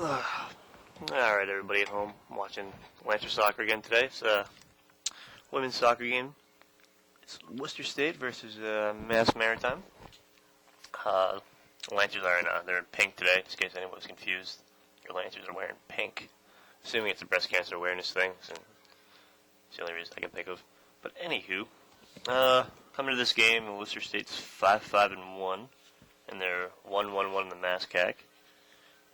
Alright, everybody at home, I'm watching Lancer soccer again today. It's a women's soccer game. It's Worcester State versus Mass Maritime. Lancers are they're in pink today, just in case anyone was confused. Your Lancers are wearing pink. Assuming it's a breast cancer awareness thing, so it's the only reason I can think of. But anywho, coming to this game, Worcester State's 5-5-1, and they're 1-1-1 in the Mass CAC.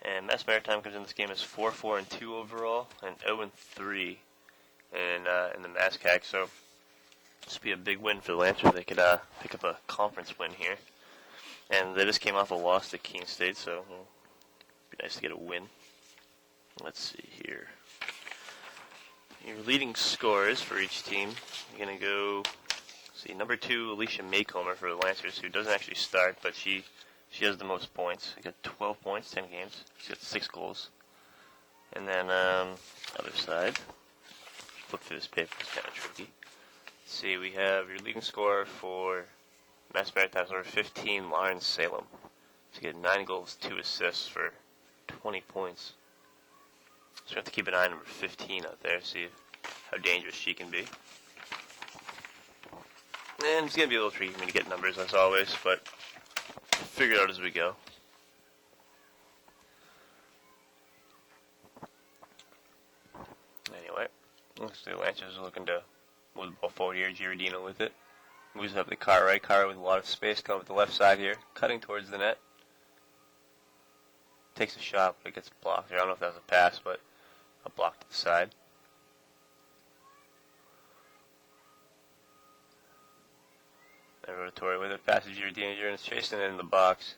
And Mass Maritime comes in this game as 4-4-2 overall and 0-3 in the Mass CAC. So this would be a big win for the Lancers. They could pick up a conference win here. And they just came off a loss to Keene State, so it'd be nice to get a win. Let's see here. Your leading scorers for each team. You're going to go, number 2, Alicia Maycomer for the Lancers, who doesn't actually start, but she has the most points. She got 12 points, 10 games. She got 6 goals. And then, other side. Flip through this paper, it's kind of tricky. Let's see, we have your leading scorer for Mass Maritime, number 15, Lauren Salem. She got 9 goals, 2 assists for 20 points. So we have to keep an eye on number 15 out there, see how dangerous she can be. And it's going to be a little tricky for me to get numbers, as always, but figure it out as we go. Anyway, looks like the Lancers are looking to move the ball forward here. Giardino with it. Moves up the Cartwright. Cartwright with a lot of space. Coming with the left side here. Cutting towards the net. Takes a shot, but it gets blocked. I don't know if that was a pass, but a block to the side. And Rotatori with it. Passes Giardino. Giardino's chasing it in the box.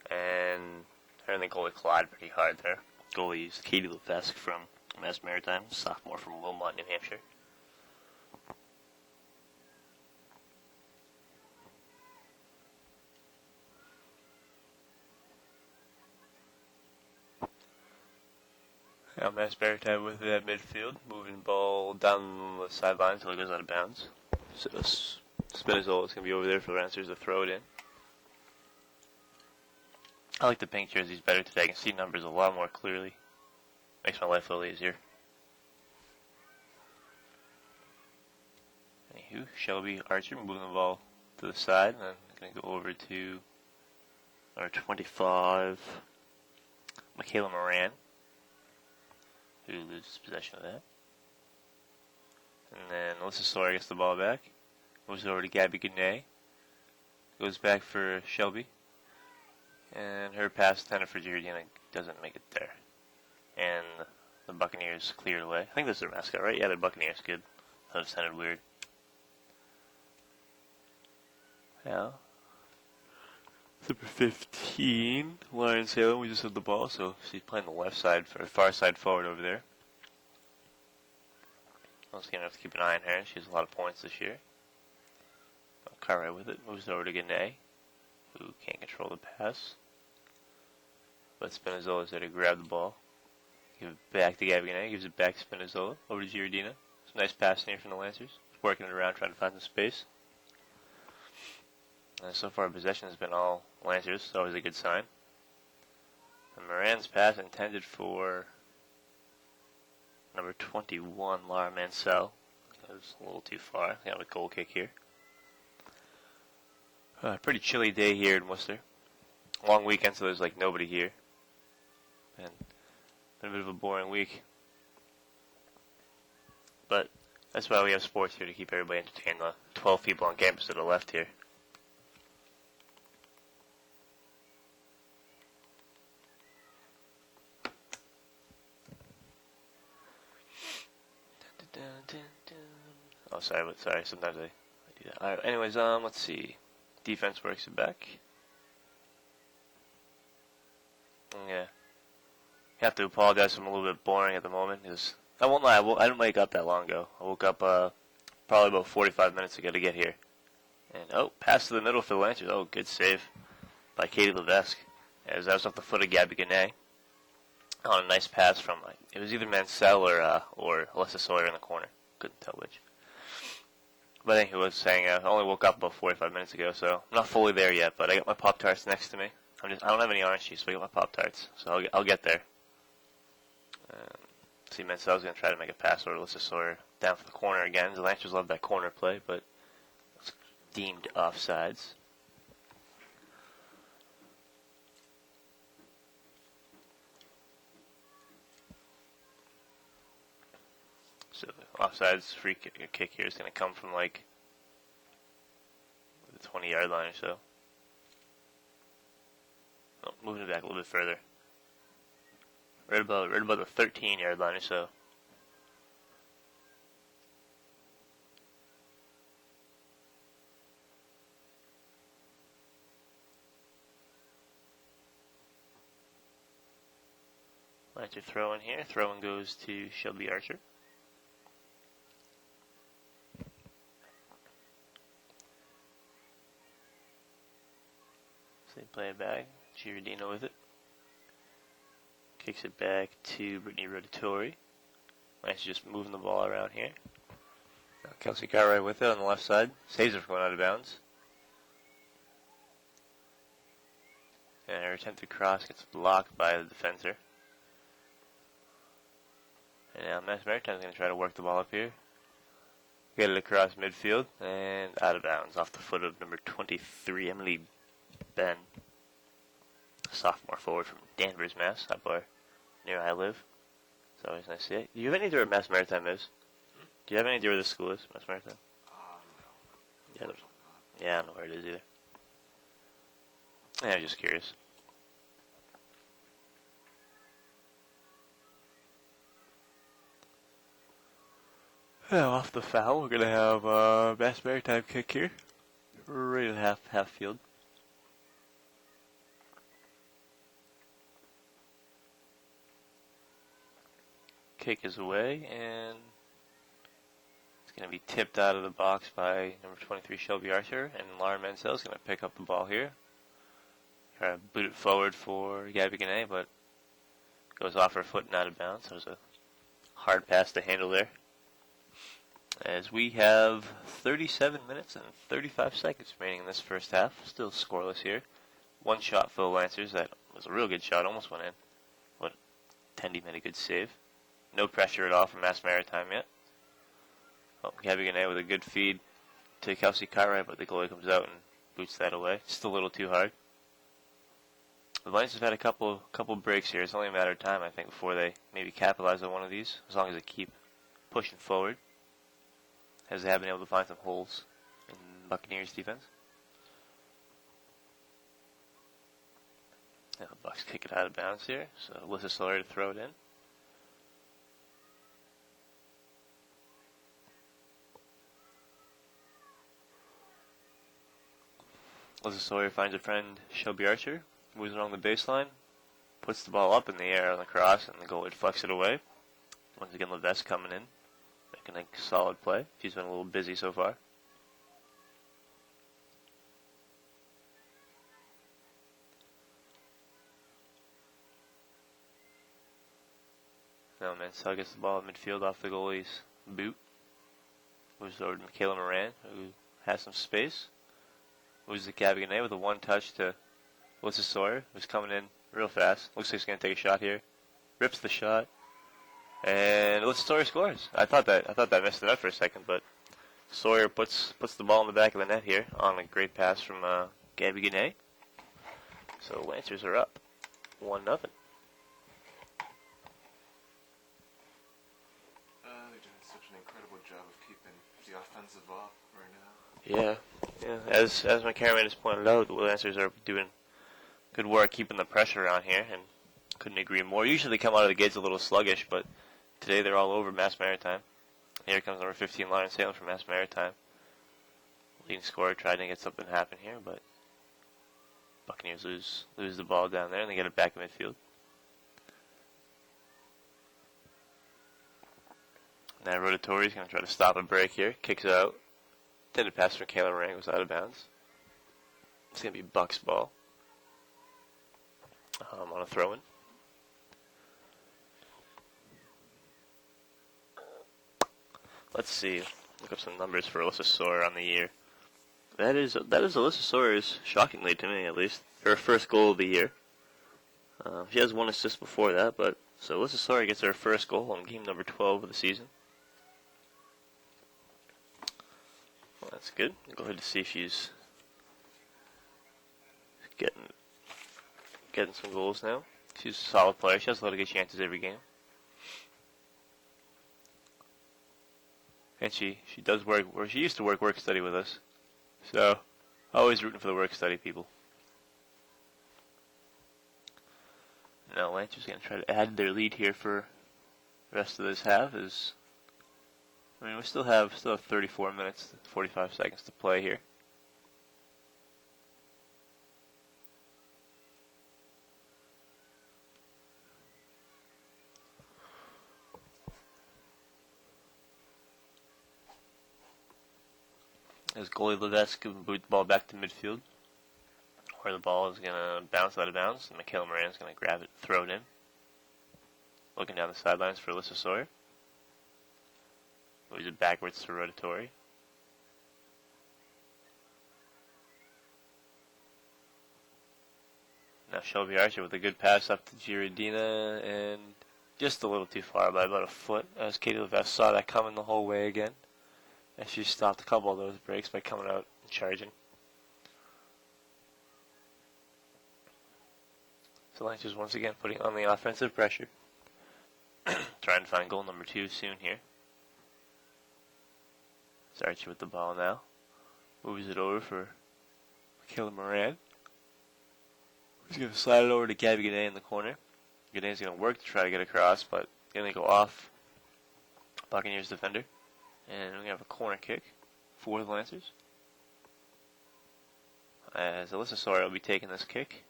And her and the goalie collide pretty hard there. Goalie is Katie Levesque from Mass Maritime. Sophomore from Wilmot, New Hampshire. Now Mass Maritime with it at midfield, moving the ball down the sideline until it goes out of bounds. So Spinazzola is going to be over there for the Lancers to throw it in. I like the pink jerseys better today. I can see numbers a lot more clearly. Makes my life a little easier. Anywho, Shelby Archer moving the ball to the side, and then going to go over to number 25, Michaela Moran, who loses possession of that. And then Alyssa Sawyer gets the ball back. Moves over to Gabby Gannay. Goes back for Shelby. And her pass intended for Giardina doesn't make it there. And the Buccaneers cleared away. I think this is their mascot, right? Yeah, the Buccaneers. Good. That just sounded weird. Yeah. Number 15, Lauren Salem. We just had the ball, so she's playing the left side, or far side forward over there. Once again, I have to keep an eye on her. She has a lot of points this year. Cartwright with it. Moves over to Gannay, who can't control the pass. But Spinazzola is there to grab the ball. Give it back to Gabby Gannay. Gives it back to Spinazzola. Over to Giardina. Some nice passing here from the Lancers. Working it around, trying to find some space. So far, possession has been all Lancers. It's always a good sign. And Moran's pass intended for number 21, Laura Mansell. That was a little too far. They have a goal kick here. Pretty chilly day here in Worcester. Long weekend, so there's like nobody here. And been a bit of a boring week. But that's why we have sports here, to keep everybody entertained. The 12 people on campus to the left here. Oh, sorry. Sometimes I do that. Alright, anyways, let's see. Defense works it back. Yeah. You have to apologize if I'm a little bit boring at the moment, because I won't lie, I didn't wake up that long ago. I woke up probably about 45 minutes ago to get here. And, pass to the middle for the Lancers. Oh, good save by Katie Levesque. As that was off the foot of Gabby Gannay. On a nice pass from, it was either Mansell or Alyssa Sawyer in the corner. Couldn't tell which. But anyway, I was saying, I only woke up about 45 minutes ago, so I'm not fully there yet, but I got my Pop-Tarts next to me. I don't have any orange juice, so I get my Pop-Tarts. So I'll get there. See, Menzel's going to try to make a pass over to Alyssa Sawyer down for the corner again. The Lancers love that corner play, but it's deemed offsides. So the offsides free kick here is going to come from like the 20-yard line or so. Oh, moving it back a little bit further. Right about the 13-yard line or so. Lancer throw in here. Throw in goes to Shelby Archer. So they play it back. Giardino with it. Kicks it back to Brittany Rotatori. Lancer just moving the ball around here. Now Kelsey Cartwright with it on the left side. Saves it from going out of bounds. And her attempted cross gets blocked by the defender. And now Maritime's going to try to work the ball up here. Get it across midfield and out of bounds off the foot of number 23, Emily Ben. Sophomore forward from Danvers, Mass. Up near I live. It's always nice to see it. Do you have any idea where Mass Maritime is? Do you have any idea where the school is, Mass Maritime? No. Yeah, I don't know where it is either. Yeah, I'm just curious. Now off the foul, we're going to have Mass Maritime kick here. Right at half field. Kick is away, and it's going to be tipped out of the box by number 23, Shelby Archer, and Laura Menzel is going to pick up the ball here. Try to boot it forward for Gabby Gannett, but goes off her foot and out of bounds. So it was a hard pass to handle there. As we have 37 minutes and 35 seconds remaining in this first half. Still scoreless here. One shot for the Lancers. That was a real good shot. Almost went in. But Tendy made a good save. No pressure at all from Mass Maritime yet. Oh, Gabby Gannett with a good feed to Kelsey Cartwright, but the goalie comes out and boots that away. Still a little too hard. The Lancers have had a couple breaks here. It's only a matter of time, I think, before they maybe capitalize on one of these, as long as they keep pushing forward, as they have been able to find some holes in Buccaneers defense. Now the Bucks kick it out of bounds here, so Alyssa Sawyer to throw it in. Alyssa Sawyer finds a friend, Shelby Archer, moves along the baseline, puts the ball up in the air on the cross, and the goalie deflects it away. Once again, Levesque coming in, making a solid play. She's been a little busy so far. Now Mansell gets the ball at midfield off the goalie's boot. Moves over to Michaela Moran, who has some space. Moves to Gabby Gannett with a one-touch to Alyssa Sawyer, who's coming in real fast. Looks like he's going to take a shot here. Rips the shot. And Alyssa Sawyer scores. I thought that missed the net for a second, but Sawyer puts the ball in the back of the net here on a great pass from Gabby Gannett. So Lancers are up 1-0. They're doing such an incredible job of keeping the offensive up right now. Yeah. As my cameraman has pointed out, the Lancers are doing good work keeping the pressure on here, and couldn't agree more. Usually they come out of the gates a little sluggish, but today they're all over Mass Maritime. Here comes number 15, Lauren Salem from Mass Maritime. Leading scorer trying to get something happen here, but Buccaneers lose the ball down there, and they get it back in midfield. Now Rotatori's going to try to stop a break here. Kicks it out. Intended pass from Kayla Moran goes out of bounds. It's going to be Buck's ball. On a throw-in. Let's see. Look up some numbers for Alyssa Sawyer on the year. That is Alyssa Sawyer's, shockingly to me at least, her first goal of the year. She has 1 assist before that, but so Alyssa Sawyer gets her first goal on game number 12 of the season. Well, that's good. Go ahead to see if she's getting some goals now. She's a solid player. She has a lot of good chances every game. And she does work, or she used to work study with us. So, always rooting for the work study people. Now Lancers going to try to add their lead here for the rest of this half. We still have 34 minutes, 45 seconds to play here. As goalie Levesque can boot the ball back to midfield, where the ball is going to bounce out of bounds, and Michaela Moran is going to grab it, throw it in. Looking down the sidelines for Alyssa Sawyer. Moves it backwards to Rotatori. Now Shelby Archer with a good pass up to Giardina, and just a little too far by about a foot, as Katie Levesque saw that coming the whole way again. And she stopped a couple of those breaks by coming out and charging. So Lancers once again putting on the offensive pressure. Trying to find goal number 2 soon here. It's Archie with the ball now. Moves it over for Michaela Moran. He's going to slide it over to Gabby Gannett in the corner. Gannett's going to work to try to get across, but going to go off Buccaneers defender. And we're going to have a corner kick for the Lancers. As Alyssa Sawyer will be taking this kick.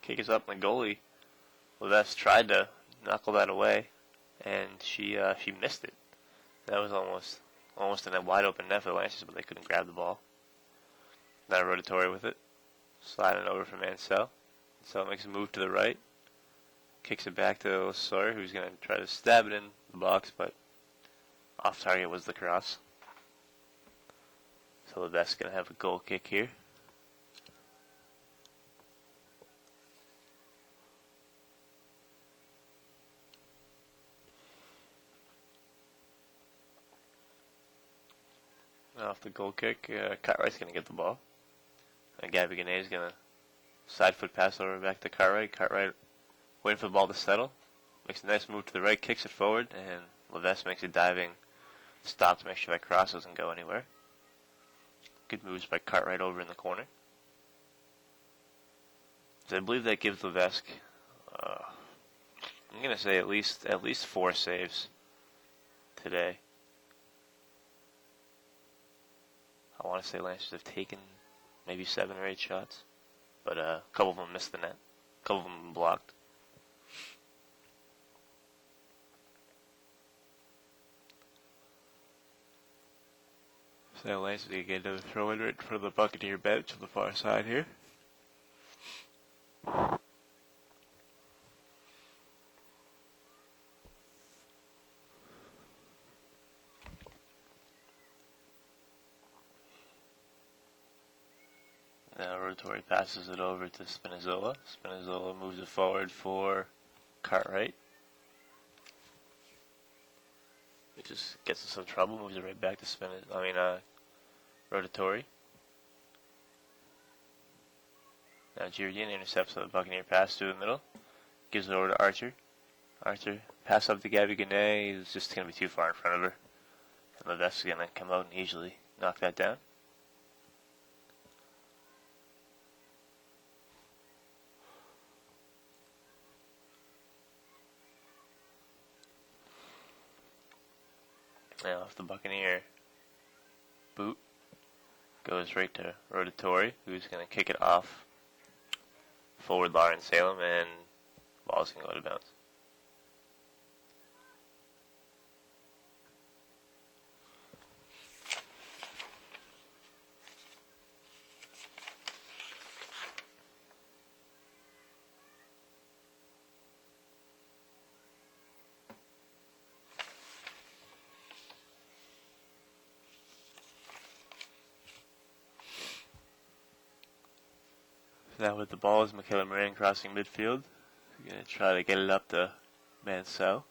Kick is up, and the goalie, Levesque, tried to knuckle that away, and she missed it. That was almost in a wide open net for the Lancers, but they couldn't grab the ball. Now Rotatori with it. Sliding over from Ansel. Ansel makes a move to the right. Kicks it back to Sawyer, who's going to try to stab it in the box, but off target was the cross. So Levesque's going to have a goal kick here. Off the goal kick, Cartwright's going to get the ball. And Gabby Gannett is going to side foot pass over back to Cartwright. Cartwright waiting for the ball to settle. Makes a nice move to the right, kicks it forward, and Levesque makes a diving stop to make sure that cross doesn't go anywhere. Good moves by Cartwright over in the corner. So I believe that gives Levesque, I'm going to say at least 4 saves today. I want to say Lancers have taken maybe 7 or 8 shots, but a couple of them missed the net. A couple of them blocked. So Lancers get another throw in right in front of the Buccaneer bench on the far side here. Now Rotatori passes it over to Spinazzola. Spinazzola moves it forward for Cartwright. He just gets in some trouble, moves it right back to Rotatori. Now Giardina intercepts the Buccaneer pass through the middle. Gives it over to Archer. Archer pass up to Gabby Gannett. He's just going to be too far in front of her. And Levesque's going to come out and easily knock that down. Now off the Buccaneer boot goes right to Rotatori, who's going to kick it off forward Lauren Salem, and ball's going to go to bounce. Now with the ball is Michaela Moran crossing midfield. We're going to try to get it up to Mansell.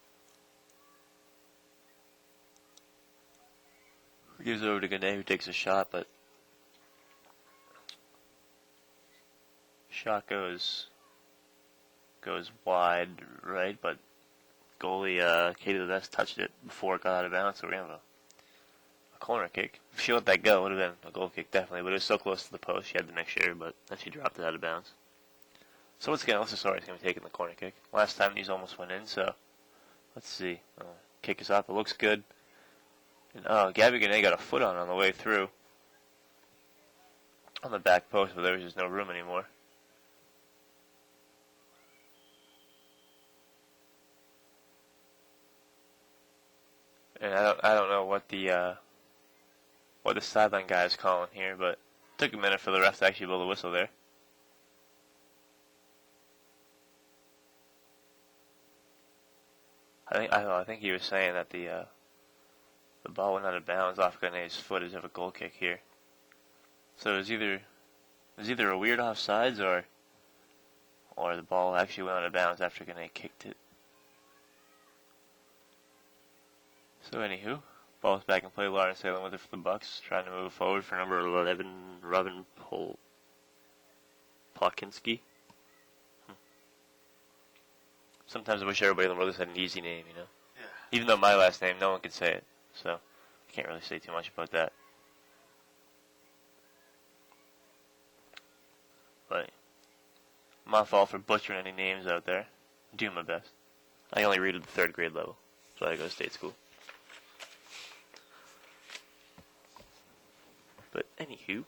Gives it over to Gane, who takes a shot, but shot goes wide, right? But goalie Katie Levesque touched it before it got out of bounds, so we're going to have a corner kick. If she let that go, it would have been a goal kick, definitely, but it was so close to the post, she had to make sure, but then she dropped it out of bounds. So once again, Alessa is going to be taking the corner kick. Last time these almost went in, so let's see. Kick is up, it looks good. And Gabby Gane got a foot on the way through. On the back post, but there was just no room anymore. And I don't know what the sideline guy is calling here, but it took a minute for the ref to actually blow the whistle there. I think he was saying that the ball went out of bounds off Gane's foot as of a goal kick here. So it was either a weird offsides or the ball actually went out of bounds after Gane kicked it. So anywho, ball's back in play. Lauren Salem with it for the Bucks, trying to move forward for number 11, Robin Plotkinski. Sometimes I wish everybody in the world had an easy name, you know. Yeah. Even though my last name, no one could say it, so I can't really say too much about that. But my fault for butchering any names out there. I'm doing my best. I only read at the 3rd grade level, so I go to state school. But anywho,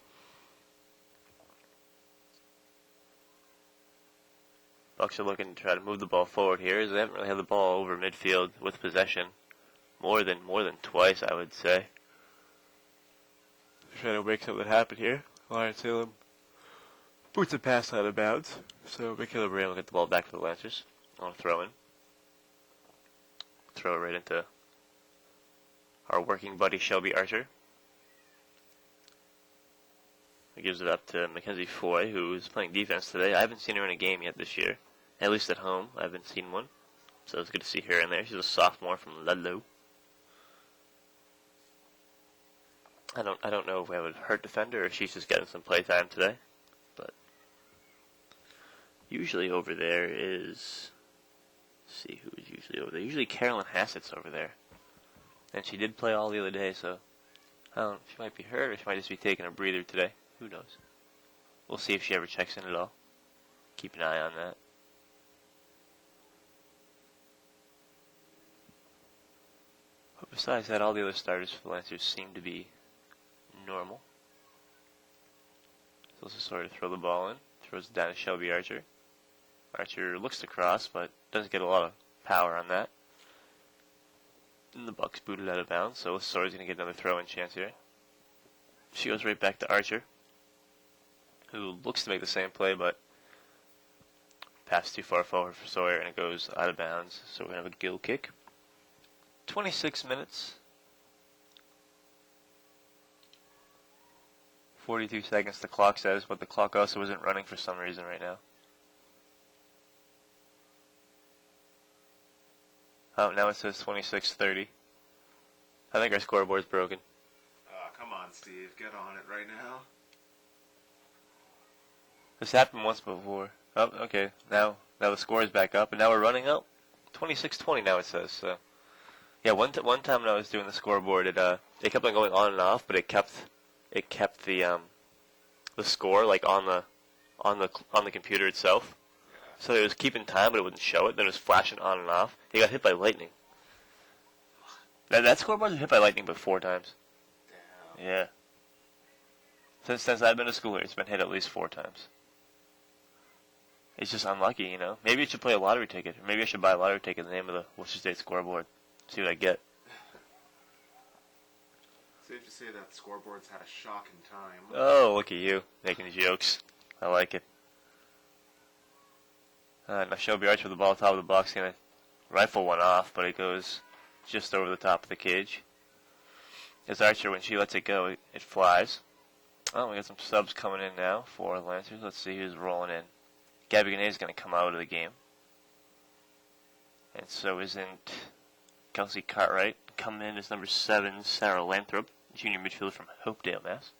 Bucks are looking to try to move the ball forward here, as they haven't really had the ball over midfield with possession more than twice, I would say. Trying to make something happen here. Lauren Salem boots a pass out of bounds, so Michaela Moran will get the ball back for the Lancers on a throw in. Throw it right into our working buddy Shelby Archer. He gives it up to Mackenzie Foy, who's playing defense today. I haven't seen her in a game yet this year. At least at home, I haven't seen one. So it's good to see her in there. She's a sophomore from Ludlow. I don't know if we have a hurt defender or if she's just getting some play time today. But usually over there is... Let's see who is usually over there. Usually Carolyn Hassett's over there. And she did play all the other day, so I don't know. She might be hurt or she might just be taking a breather today. Who knows? We'll see if she ever checks in at all. Keep an eye on that. But besides that, all the other starters for the Lancers seem to be normal. So let's just sort of throw the ball in. Throws it down to Shelby Archer. Archer looks to cross, but doesn't get a lot of power on that. And the Bucks booted out of bounds, so Sorry's going to get another throw-in chance here. She goes right back to Archer, who looks to make the same play, but pass too far forward for Sawyer, and it goes out of bounds. So we're going to have a gill kick. 26 minutes. 42 seconds the clock says, but the clock also isn't running for some reason right now. Oh, now it says 26:30. I think our scoreboard's broken. Come on, Steve. Get on it right now. This happened once before. Oh, okay. Now the score is back up, and now we're running up. 26:20 now it says. So, yeah, one time when I was doing the scoreboard, it kept on going on and off, but it kept the score like on the computer itself. So it was keeping time, but it wouldn't show it. Then it was flashing on and off. He got hit by lightning. That scoreboard was hit by lightning but 4 times. Damn. Yeah. Since I've been to school here, it's been hit at least 4 times. It's just unlucky, you know. Maybe I should play a lottery ticket. Or maybe I should buy a lottery ticket in the name of the Worcester State scoreboard. See what I get. Safe to say that scoreboard's had a shock in time. Oh, look at you. Making jokes. I like it. Now Shelby Archer with the ball top of the box. Going to rifle one off, but it goes just over the top of the cage. As Archer, when she lets it go, it flies. Oh, we got some subs coming in now for the Lancers. Let's see who's rolling in. Gabby Gannett is going to come out of the game. And so isn't Kelsey Cartwright. Coming in is number 7, Sarah Lathrop, junior midfielder from Hopedale, Mass.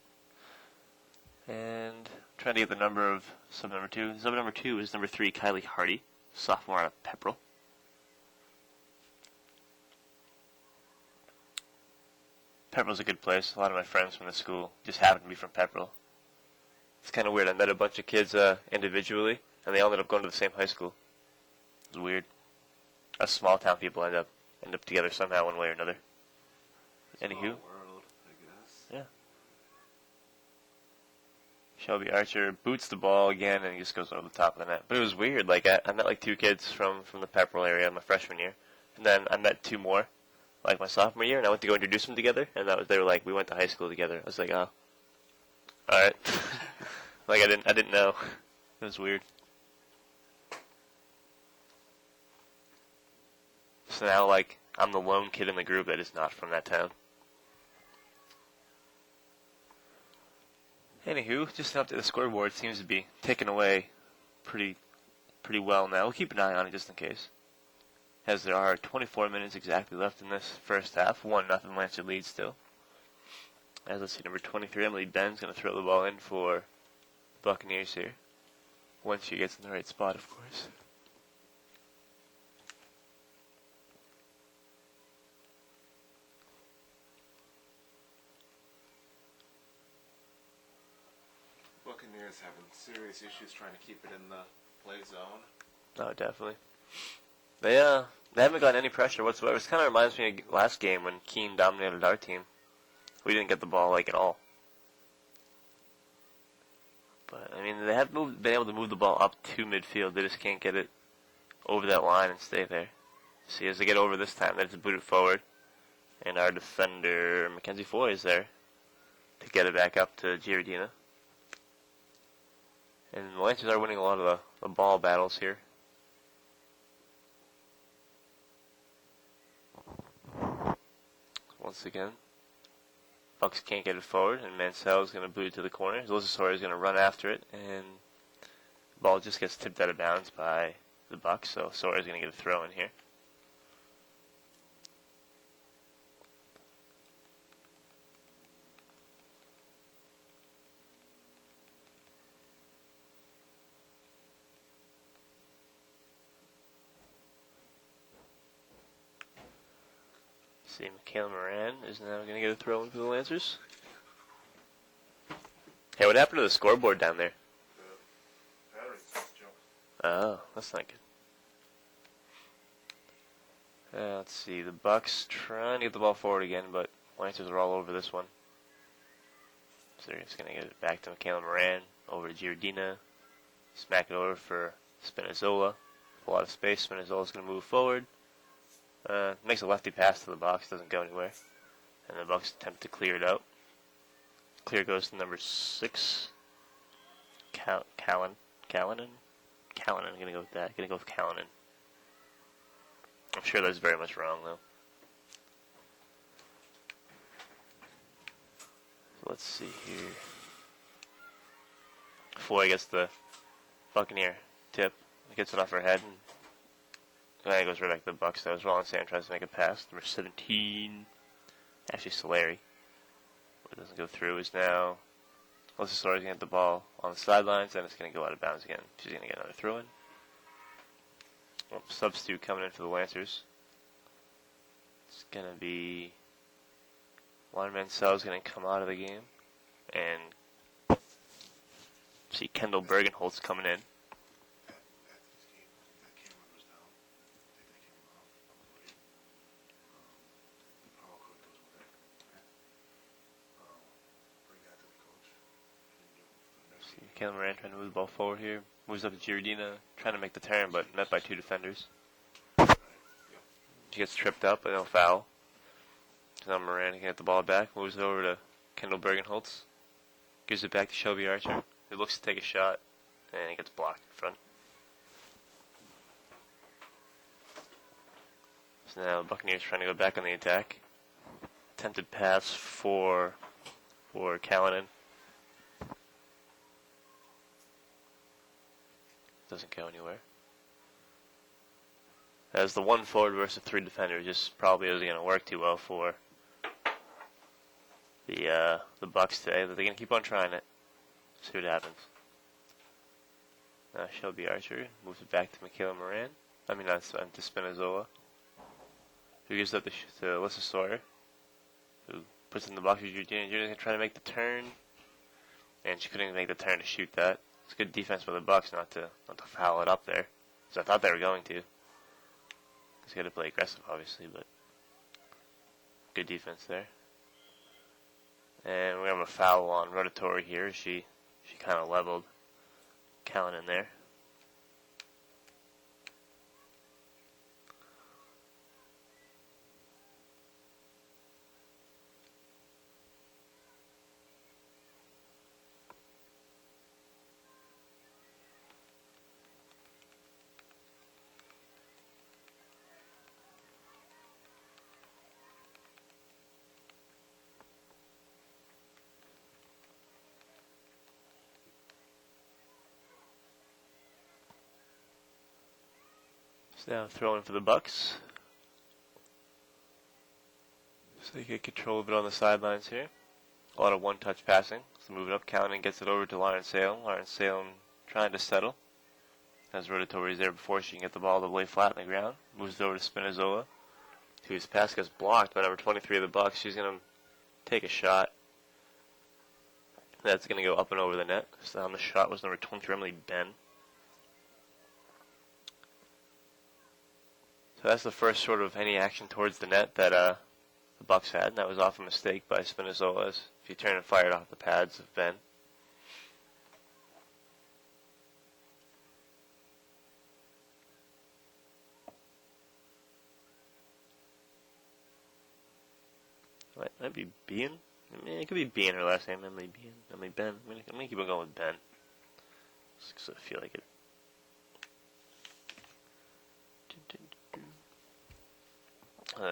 And trying to get the number of sub number 2. Sub number 2 is number 3, Kylie Hardy, sophomore out of Pepperell. Pepperell's a good place. A lot of my friends from the school just happen to be from Pepperell. It's kind of weird. I met a bunch of kids individually, and they all ended up going to the same high school. It was weird. Us small town people end up together somehow, one way or another. Anywho. World, I guess. Yeah. Shelby Archer boots the ball again, and he just goes over the top of the net. But it was weird. Like I met like 2 kids from the Pepperell area my freshman year, and then I met 2 more, like my sophomore year, and I went to go introduce them together, and they were like, we went to high school together. I was like, oh, all right. Like I didn't know. It was weird. So now, like, I'm the lone kid in the group that is not from that town. Anywho, just an update. The scoreboard seems to be ticking away pretty well now. We'll keep an eye on it just in case, as there are 24 minutes exactly left in this first half. 1-0 Lancer lead still. As let's see, number 23, Emily Ben's going to throw the ball in for the Buccaneers here. Once she gets in the right spot, of course. Buccaneers having serious issues trying to keep it in the play zone. Oh, definitely. They haven't gotten any pressure whatsoever. It kind of reminds me of last game when Keene dominated our team. We didn't get the ball like at all. But I mean, they have been able to move the ball up to midfield. They just can't get it over that line and stay there. See, as they get over this time, they have to boot it forward, and our defender Mackenzie Foy is there to get it back up to Giardina. And the Lancers are winning a lot of the ball battles here. Once again, Bucks can't get it forward, and Mansell is going to boot it to the corner. Lizasori is going to run after it, and the ball just gets tipped out of bounds by the Bucks, so Sawyer is going to get a throw in here. See, Michaela Moran is now going to get a throw in for the Lancers. Hey, what happened to the scoreboard down there? The battery jumped. Oh, that's not good. Let's see, the Bucks trying to get the ball forward again, but Lancers are all over this one. So they're just going to get it back to Michaela Moran, over to Giardina, smack it over for Spinazzola. A lot of space, Spinazzola's going to move forward. Makes a lefty pass to the box, doesn't go anywhere. And the Bucks attempt to clear it out. Clear goes to number 6. Callanan? Callanan, I'm going to go with that. Going to go with Callanan. I'm sure that's very much wrong, though. So let's see here. Foy gets the Buccaneer tip. Gets it off her head, and it goes right back to the Bucks. That was Roland Sam tries to make a pass. Number 17, actually Solari. What doesn't go through is now Solari's going to get the ball on the sidelines, and it's going to go out of bounds again. She's going to get another throw in. Well, substitute coming in for the Lancers. It's going to be Juan Mansell is going to come out of the game, and see Kendall Bergenholtz coming in. Kayla Moran trying to move the ball forward here. Moves up to Giardina, trying to make the turn, but met by 2 defenders. She gets tripped up, but no foul. So now Moran can get the ball back. Moves it over to Kendall Bergenholtz. Gives it back to Shelby Archer. He looks to take a shot, and he gets blocked in front. So now Buccaneers trying to go back on the attack. Attempted pass for Callanan. doesn't go anywhere. As the 1 forward versus 3 defender just probably isn't going to work too well for the Bucks today, but they're going to keep on trying it. See what happens. Shelby Archer moves it back to Michaela Moran. I mean, that's to Spinazzola. Who gives up to Alyssa Sawyer. Who puts in the box. Junior's going to try to make the turn. And she couldn't even make the turn to shoot that. It's good defense by the Bucks not to foul it up there. Because I thought they were going to. He's got to play aggressive, obviously, but good defense there. And we have a foul on Rotatori here. She kind of leveled Callan in there. So now throwing for the Bucks. So they get control of it on the sidelines here. A lot of one-touch passing. So move it up, Callan gets it over to Lauren Salem. Lauren Salem trying to settle. As Rotatori's there before she can get the ball to lay flat on the ground. Moves it over to Spinazzola. Whose pass gets blocked by number 23 of the Bucks. She's going to take a shot. That's going to go up and over the net. So on the shot was number 23, Emily Ben. So that's the first sort of any action towards the net that the Bucks had, and that was off a mistake by Spinazzola. If you turn and fire it off the pads of Ben. Might be Bean? I mean, it could be Bean, her last name, Emily Bean, Emily Ben. I'm gonna keep on going with Ben. Just 'cause I feel like it.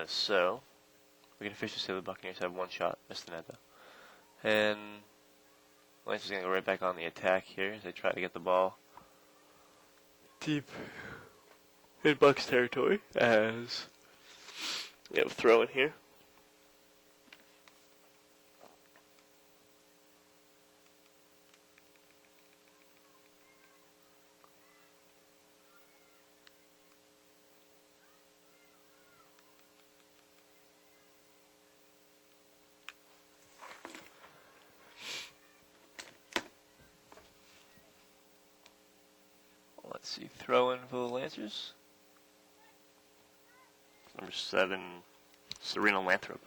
So, we can officially say the Buccaneers have one shot. Missed the net, though. And Lance is going to go right back on the attack here as they try to get the ball deep in Bucks territory. As we have a throw in here. Let's see, throw in for the Lancers. Number 7, Serena Lathrop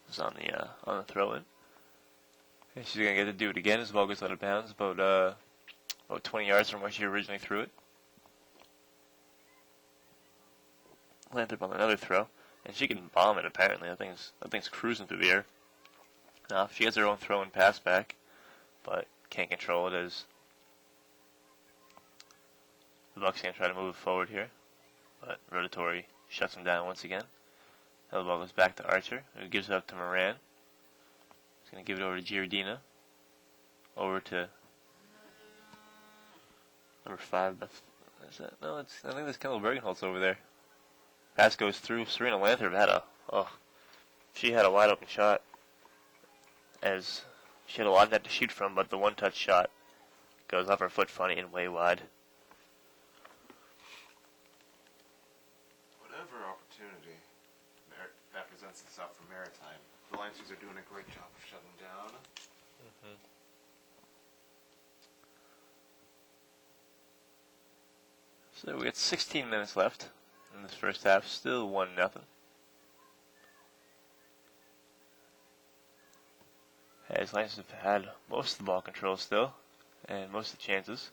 is on the throw in. And she's gonna get to do it again as the ball goes out of bounds, about 20 yards from where she originally threw it. Lathrop on another throw, and she can bomb it. Apparently, that thing's cruising through the air. Now she has her own throw and pass back, but can't control it as the Bucks gonna try to move it forward here, but Rotatori shuts him down once again. Now the ball goes back to Archer, who gives it up to Moran. He's gonna give it over to Giardina. Over to number 5. Is that? No, I think that's Kendall Bergenholtz over there. Pass goes through. Serena Lathrop she had a wide open shot, as she had a lot of net to shoot from, but the one-touch shot goes off her foot funny and way wide. That presents itself for Maritime. The Lancers are doing a great job of shutting down. So we got 16 minutes left in this first half. Still 1-0. As Lancers have had most of the ball control still, and most of the chances.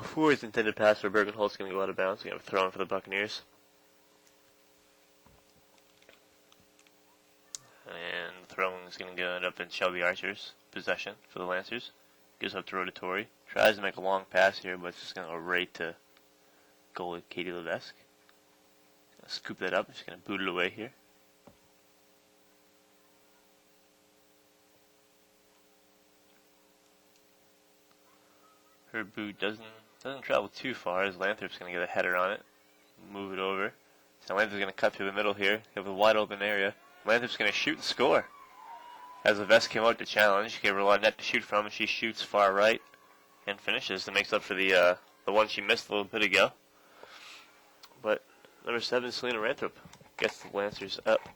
For his intended pass for Bergenholt's going to go out of bounds. We have a throw in for the Buccaneers. And the throw is going to end up in Shelby Archer's possession for the Lancers. Gives up to Rotatori. Tries to make a long pass here, but it's just going to go right to goalie Katie Levesque. Scoop that up. Just going to boot it away here. her boot doesn't travel too far, as Lanthrop's going to get a header on it, move it over. So Lanthrop's going to cut through the middle here. You have a wide open area. Lanthrop's going to shoot and score. As the vest came out to challenge, gave her a lot of net to shoot from, and she shoots far right and finishes. That makes up for the one she missed a little bit ago. But number 7, Selena Ranthrop, gets the Lancers up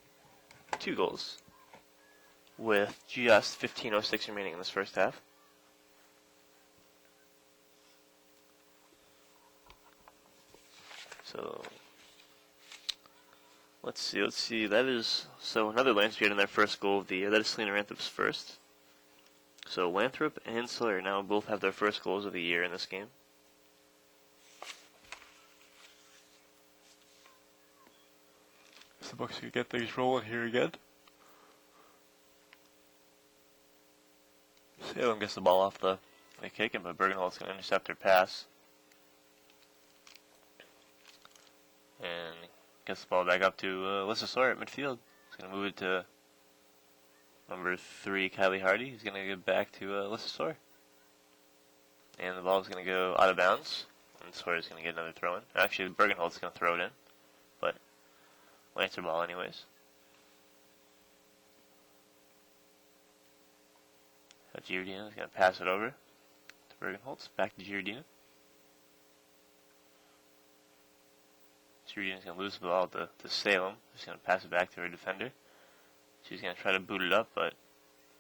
2 goals with just 15:06 remaining in this first half. So let's see. That is another Lancer getting their first goal of the year. That is Selena Ranthrop's first. So Lanthrop and Sawyer now both have their first goals of the year in this game. So the Bucks can get things rolling here again. Salem gets the ball off the kick, but Bergenholt's going to intercept her pass. And gets the ball back up to Alyssa Sawyer at midfield. He's going to move it to number 3, Kylie Hardy. He's going to give it back to Alyssa Sawyer. And the ball is going to go out of bounds. And Sawyer's going to get another throw in. Actually, Bergenholt's going to throw it in. But Lancer ball anyways. Giordina is going to pass it over to Bergenholtz. Back to Giordina. Giordina's going to lose the ball to Salem. She's going to pass it back to her defender. She's going to try to boot it up, but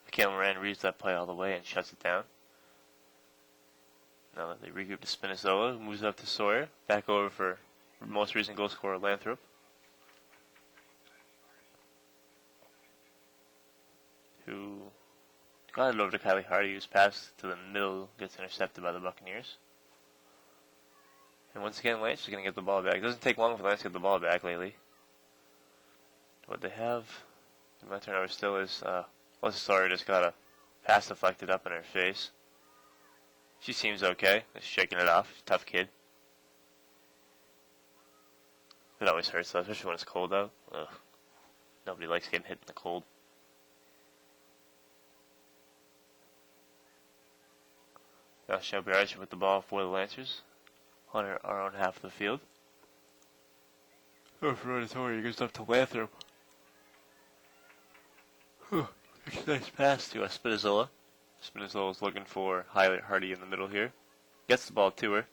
Michaela Moran reads that play all the way and shuts it down. Now that they regroup to Spinazzola, who moves up to Sawyer. Back over for most recent goal scorer, Lanthrop. Who got it over to Kylie Hardy, whose pass to the middle gets intercepted by the Buccaneers. And once again, Lance is going to get the ball back. It doesn't take long for Lance to get the ball back lately. What they have, my turnover still is, Alyssa Sawyer just got a pass deflected up in her face. She seems okay, just shaking it off. Tough kid. It always hurts though, especially when it's cold out. Ugh. Nobody likes getting hit in the cold. Now Shelby Archer with the ball for the Lancers on our own half of the field. Oh, for Sawyer, goes up to Lanthrop. Nice pass to Spinazzola. Spinazzola's looking for Hardy in the middle here. Gets the ball to her.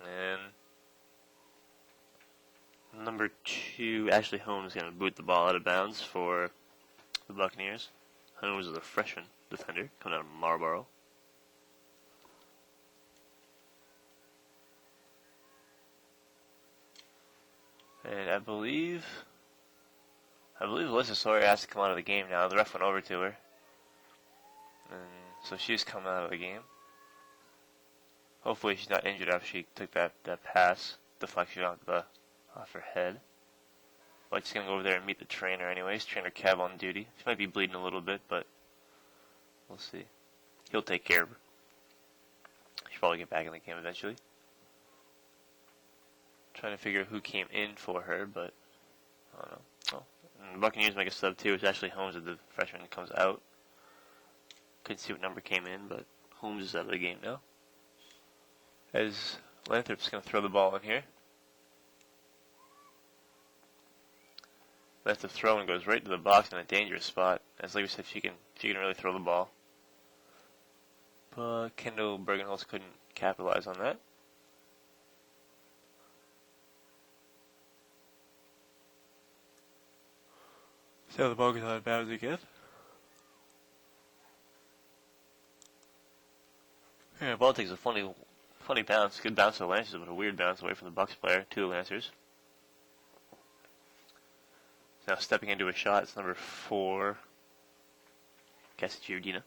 And number 2, Ashley Holmes, is going to boot the ball out of bounds for the Buccaneers. Holmes is a freshman defender coming out of Marlborough. And I believe Alyssa Sawyer has to come out of the game now. The ref went over to her. And so she's coming out of the game. Hopefully she's not injured after she took that pass deflection off her head. But she's going to go over there and meet the trainer anyways. Trainer Kev on duty. She might be bleeding a little bit, but we'll see. He'll take care of her. She'll probably get back in the game eventually. Trying to figure out who came in for her, but I don't know. Oh. And the Buccaneers make a sub too. It's Ashley Holmes, the freshman, that comes out. Couldn't see what number came in, but Holmes is out of the game now. As Lanthrop's going to throw the ball in here. Lanthrop throw and goes right to the box in a dangerous spot. As like we said, she can really throw the ball. But Kendall Bergenholtz couldn't capitalize on that. So the ball goes out of bounds again. Yeah, the ball takes a funny bounce. Good bounce to the Lancers, but a weird bounce away from the Bucks player. 2 Lancers. Now stepping into a shot, it's number 4, Giordina.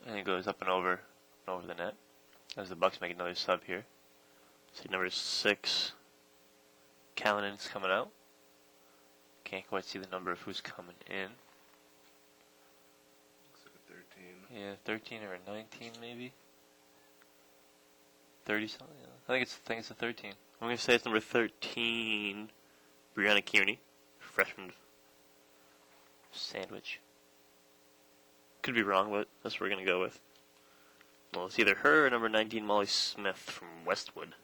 And it goes up and over the net. As the Bucks make another sub here. See number 6, Callanan's coming out. Can't quite see the number of who's coming in. Looks like a 13. Yeah, 13 or a 19 maybe. 30 something. I think it's a 13. I'm gonna say it's number 13, Brianna Kearney, freshman Sandwich. Could be wrong, but that's what we're gonna go with. Well, it's either her or number 19 Molly Smith from Westwood.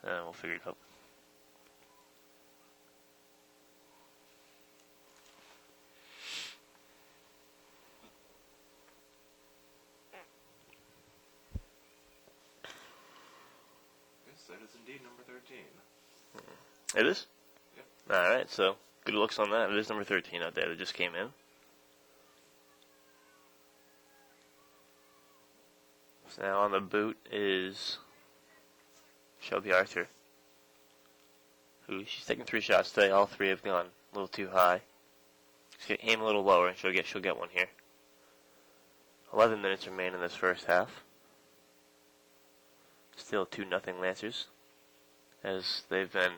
We'll figure it out. Yes, that is indeed number 13. It is? Yep. Alright, so good looks on that. It is number 13 out there that just came in. So now on the boot is Shelby Arthur, who she's taken 3 shots today. All 3 have gone a little too high. She's aim a little lower, and she'll get one here. 11 minutes remain in this first half. Still 2-0 Lancers, as they've been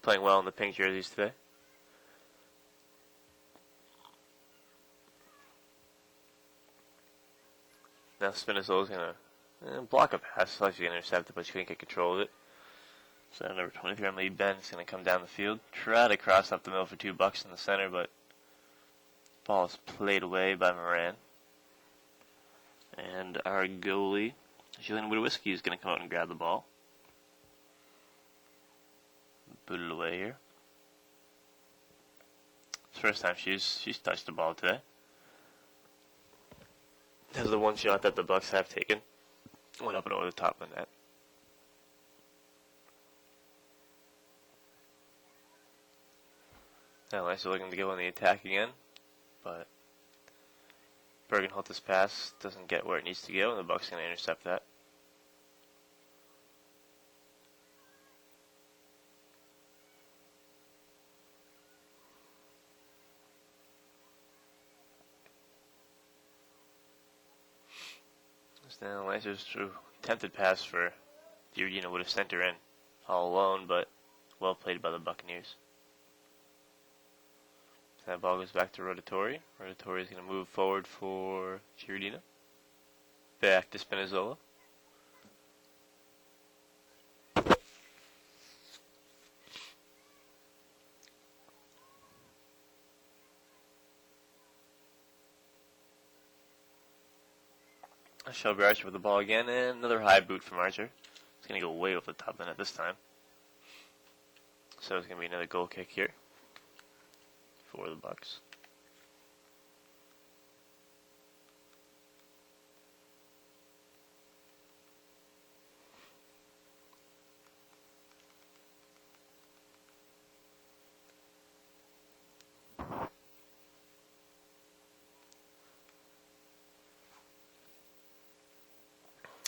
playing well in the pink jerseys today. Now Spinazzola's going to block a pass. It's like she's going to intercept it, but she couldn't get control of it. So number 23, Emily Ben, is going to come down the field. Try to cross up the middle for $2 in the center, but ball is played away by Moran. And our goalie, Jillian Woodwiski, is going to come out and grab the ball. Boot it away here. It's the first time she's touched the ball today. This is the one shot that the Bucks have taken. Went up and over the top of the net. Now Lance is looking to go on the attack again, but Bergenholtz's pass doesn't get where it needs to go, and the Bucks going to intercept that. Now Lancers threw attempted pass for Giordino would have sent her in all alone, but well played by the Buccaneers. So that ball goes back to Rotatori. Rotatori is going to move forward for Giordino. Back to Spinazzola. Shelby Archer with the ball again, and another high boot from Archer. It's going to go way over the top of the net this time. So it's going to be another goal kick here for the Bucks.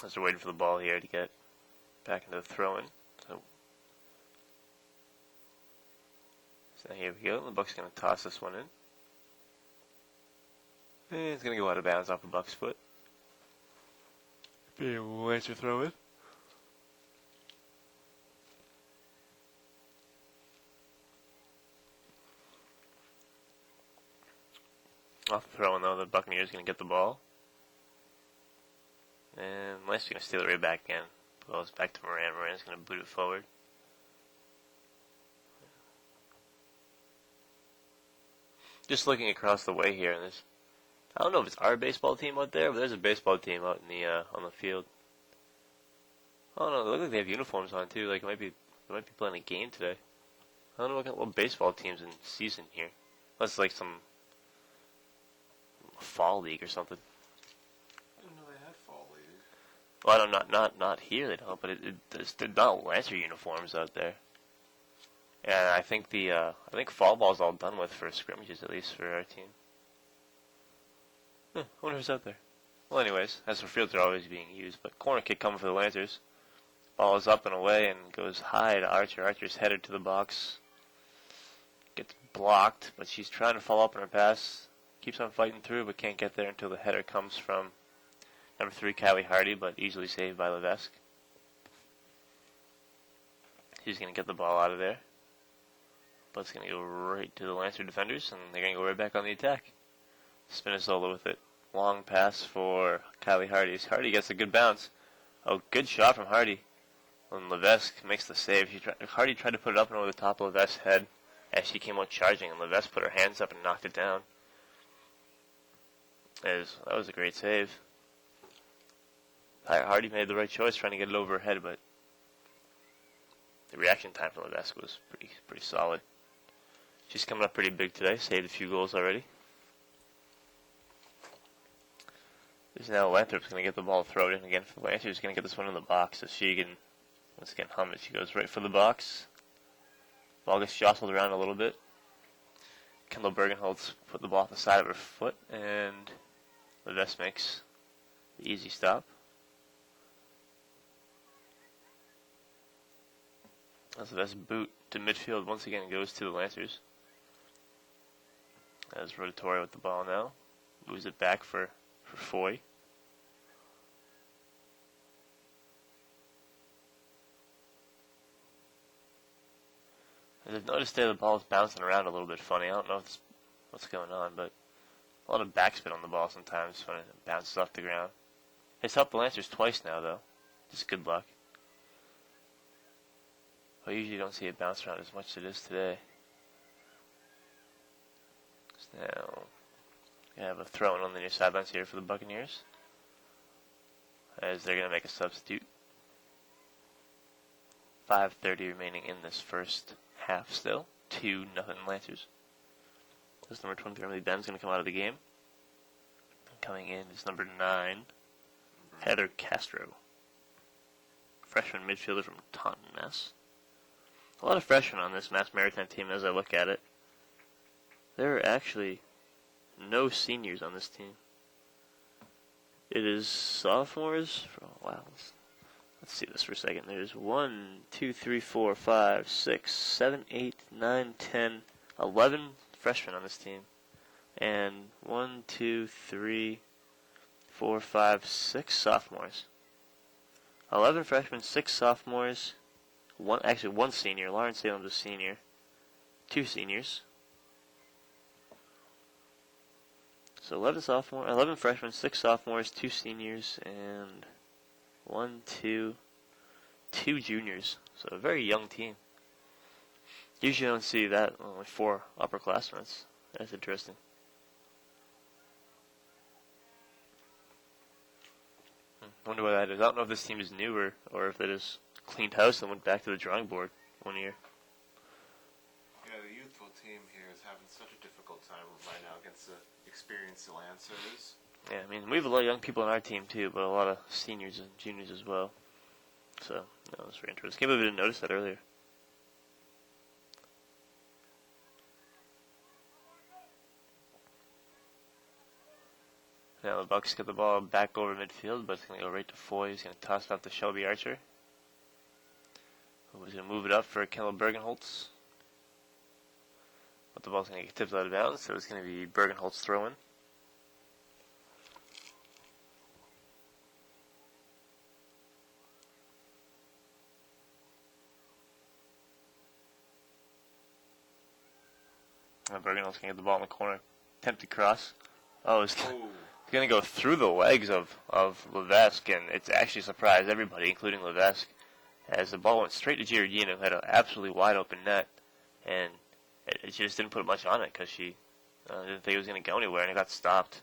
As they're waiting for the ball here to get back into the throw-in. So here we go. The Bucks going to toss this one in. And it's going to go out of bounds off the Bucks' foot. Be a Lancer throw-in. Off the throw-in though, the Buccaneers going to get the ball. And Lancer's going to steal it right back in. Ball is back to Moran. Moran's going to boot it forward. Just looking across the way here, and there's, I don't know if it's our baseball team out there, but there's a baseball team out in the on the field. I don't know. They look like they have uniforms on too. Like they might be playing a game today. I don't know what baseball teams in season here. Unless it's like some fall league or something. I didn't know they had fall league. Well, I don't not here they don't, but they're not Lancer uniforms out there. Yeah, I think I think fall ball's all done with for scrimmages, at least for our team. I wonder who's out there. Well, anyways, as for fields are always being used, but corner kick coming for the Lancers. Ball is up and away and goes high to Archer. Archer's headed to the box. Gets blocked, but she's trying to follow up on her pass. Keeps on fighting through, but can't get there until the header comes from number 3, Kylie Hardy, but easily saved by Levesque. She's going to get the ball out of there. But it's going to go right to the Lancer defenders, and they're going to go right back on the attack. Spinazzola with it. Long pass for Kylie Hardy. Hardy gets a good bounce. Oh, good shot from Hardy. And Levesque makes the save. Hardy tried to put it up and over the top of Levesque's head as she came out charging, and Levesque put her hands up and knocked it down. That was a great save. Hardy made the right choice trying to get it over her head, but the reaction time from Levesque was pretty solid. She's coming up pretty big today, saved a few goals already. There's now Lanthrop's going to get the ball thrown in again for Lancer. She's going to get this one in the box so she can, once again, hum it. She goes right for the box. Ball gets jostled around a little bit. Kendall Bergenholtz put the ball off the side of her foot, and Levesque makes the easy stop. As Levesque's boot to midfield once again goes to the Lancers. As Rotatoria with the ball now. Moves it back for Foy. As I've noticed there, the ball is bouncing around a little bit funny. I don't know what's going on, but a lot of backspin on the ball sometimes when it bounces off the ground. It's helped the Lancers twice now, though. Just good luck. I usually don't see it bounce around as much as it is today. So now, we have a throw-in on the near sidelines here for the Buccaneers, as they're going to make a substitute. 5:30 remaining in this first half still. 2-0 Lancers. This number 23, Emily Ben's going to come out of the game. Coming in is number 9, Heather Castro. Freshman midfielder from Taunton, Mass. A lot of freshmen on this Mass Maritime team as I look at it. There are actually no seniors on this team. It is sophomores. Wow. Let's see this for a second. There's 1, 2, 3, 4, 5, 6, 7, 8, 9, 10, 11 freshmen on this team. And 1, 2, 3, 4, 5, 6 sophomores. 11 freshmen, 6 sophomores. One senior. Lauren Salem's a senior. 2 seniors. So 11 freshmen, 6 sophomores, 2 seniors, and 2 juniors. So a very young team. Usually I don't see that. Only 4 upperclassmen. That's interesting. Wonder what that is. I don't know if this team is newer or if they just cleaned house and went back to the drawing board one year. Yeah, the youthful team here is having such a difficult time right now against the experienced Lancers. Yeah, I mean, we have a lot of young people on our team too, but a lot of seniors and juniors as well. So, no, that's very interesting. Can't believe I didn't notice that earlier. Now the Bucks get the ball back over midfield, but it's going to go right to Foy. He's going to toss it off to Shelby Archer. Who's going to move it up for Kendall Bergenholtz. But the ball's going to get tipped out of bounds, so it's going to be Bergenholtz throwing. And Bergenholtz going to get the ball in the corner. Attempted cross. Oh, it's going to go through the legs of Levesque, and it's actually surprised everybody, including Levesque, as the ball went straight to Giardino, who had an absolutely wide open net, and she just didn't put much on it because she didn't think it was going to go anywhere, and it got stopped.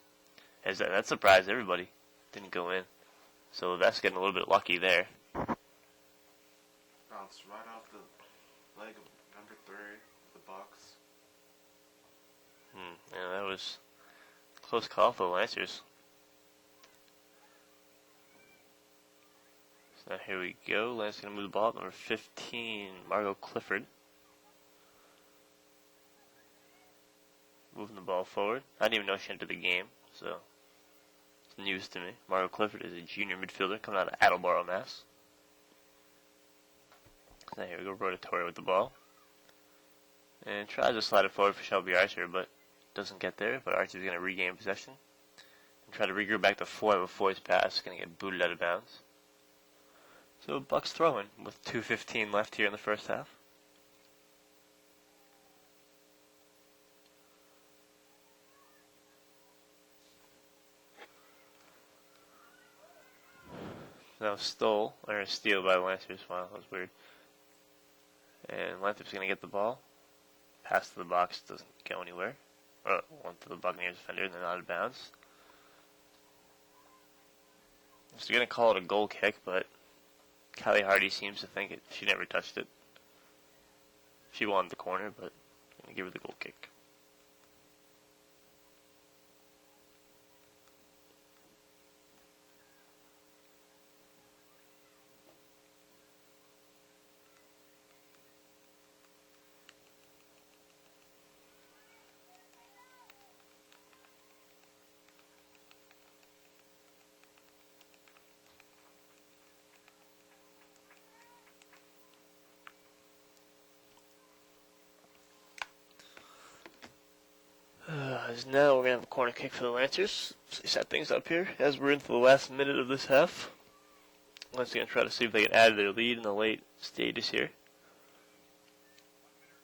As that surprised everybody. Didn't go in. So Levesque getting a little bit lucky there. Bounced right off the leg of number 3, the Bucks. Yeah, that was a close call for the Lancers. So now here we go. Lancers going to move the ball up. Number 15, Margot Clifford. Moving the ball forward. I didn't even know she entered the game, so it's news to me. Margot Clifford is a junior midfielder coming out of Attleboro, Mass. So now here we go, Rotatoria with the ball. And tries to slide it forward for Shelby Archer, but doesn't get there. But Archer's going to regain possession and try to regroup back to Foy, but Foy's pass is going to get booted out of bounds. So Bucks throwing with 2:15 left here in the first half. Now steal by the Lancers. Wow, that was weird. And Lanthrop's going to get the ball. Pass to the box, doesn't go anywhere. One to the Buccaneers defender, and then out of bounds. was going to call it a goal kick, but Callie Hardy seems to think she never touched it. She wanted the corner, but I'm going to give her the goal kick. Now we're going to have a corner kick for the Lancers. So they set things up here as we're into the last minute of this half. Lancers going to try to see if they can add to their lead in the late stages here.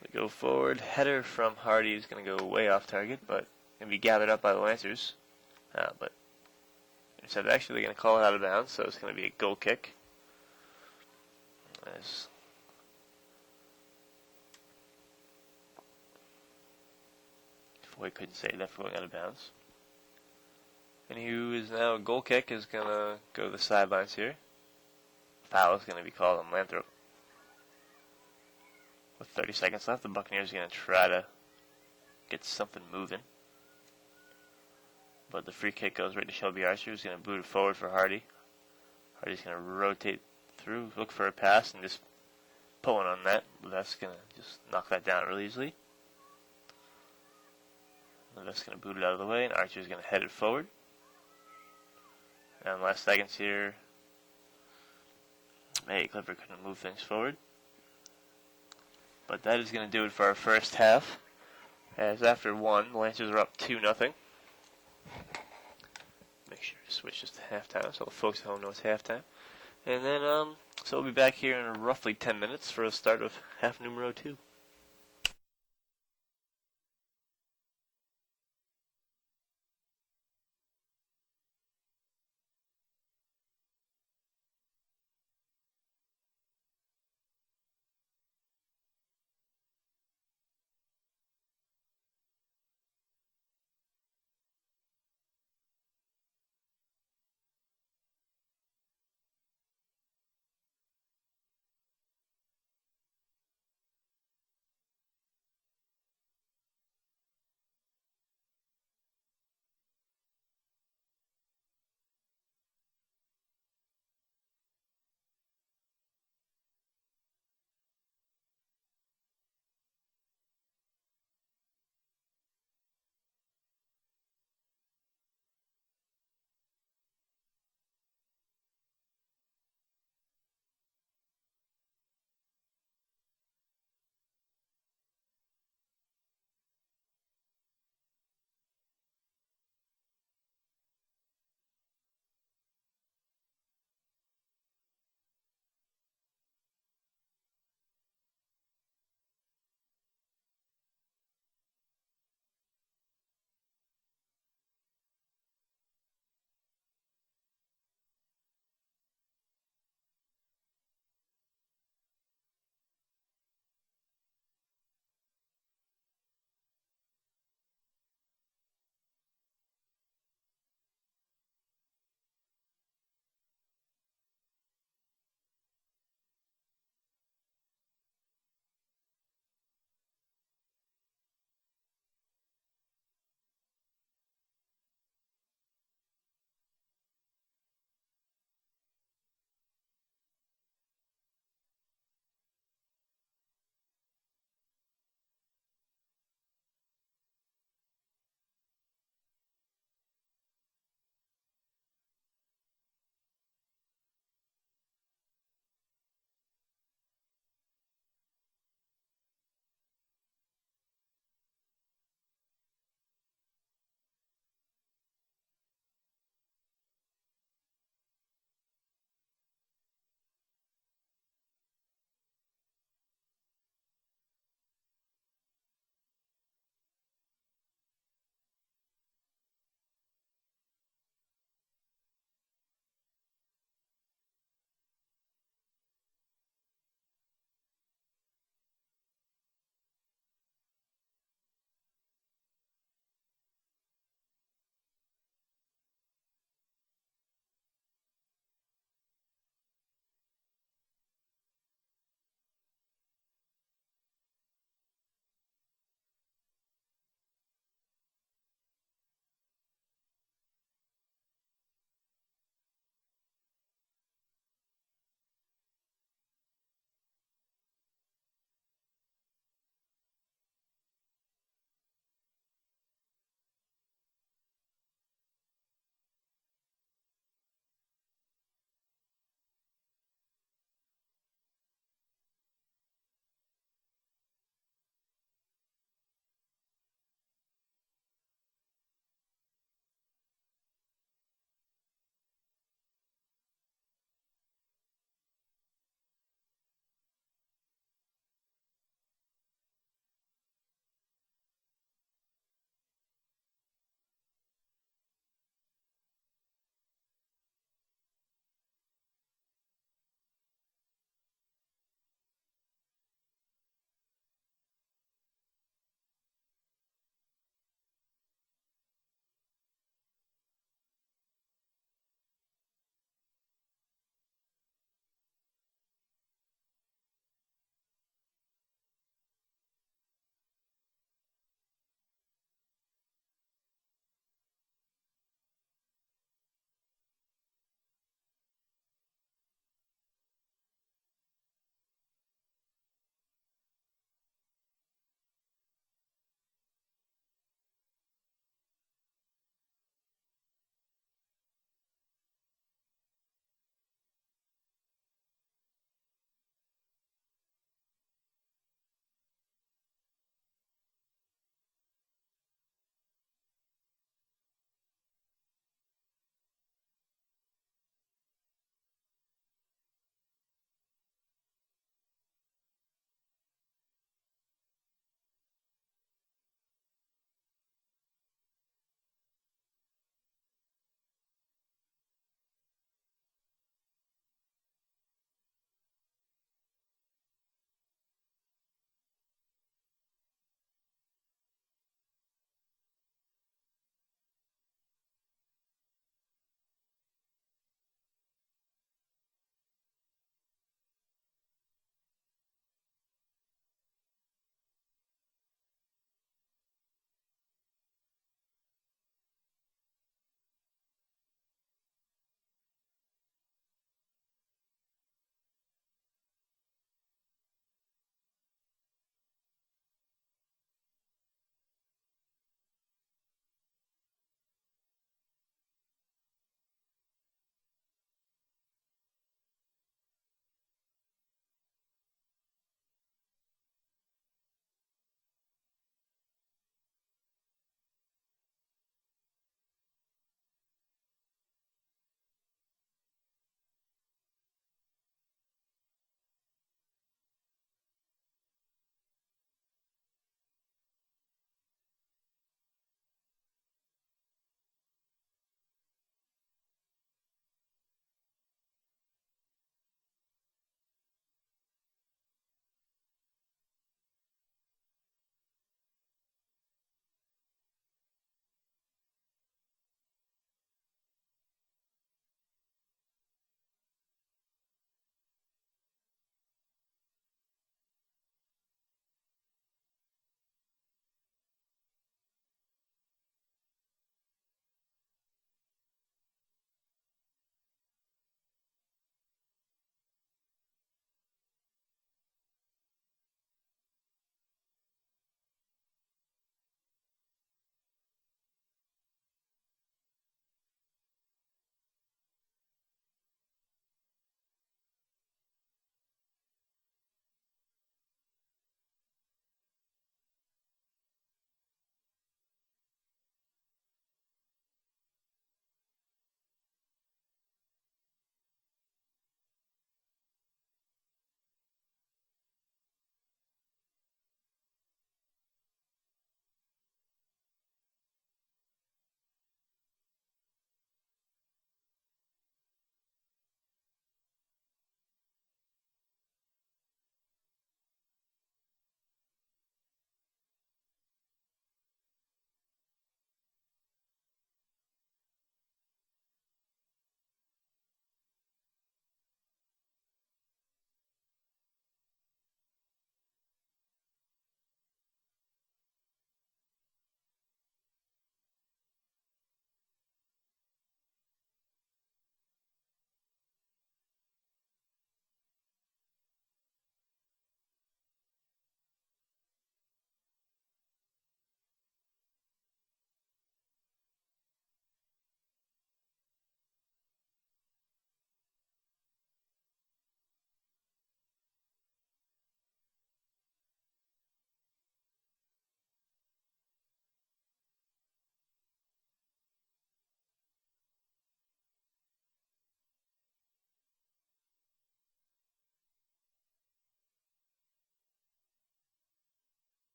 They go forward. Header from Hardy is going to go way off target, but going to be gathered up by the Lancers. But instead, actually, they're going to call it out of bounds, so it's going to be a goal kick. As Foy couldn't say that for going out of bounds. And who is now a goal kick is going to go to the sidelines here. Foul is going to be called on Lathrop. With 30 seconds left, the Buccaneers are going to try to get something moving. But the free kick goes right to Shelby Archer, who's going to boot it forward for Hardy. Hardy's going to rotate through, look for a pass, and just pull it on that. That's going to just knock that down really easily. And that's going to boot it out of the way, and Archer's going to head it forward. And last seconds here, Clifford couldn't move things forward. But that is going to do it for our first half. As after one, the Lancers are up 2-0. Make sure to switch this to halftime so the folks at home know it's halftime. And then, so we'll be back here in roughly 10 minutes for the start of half numero 2.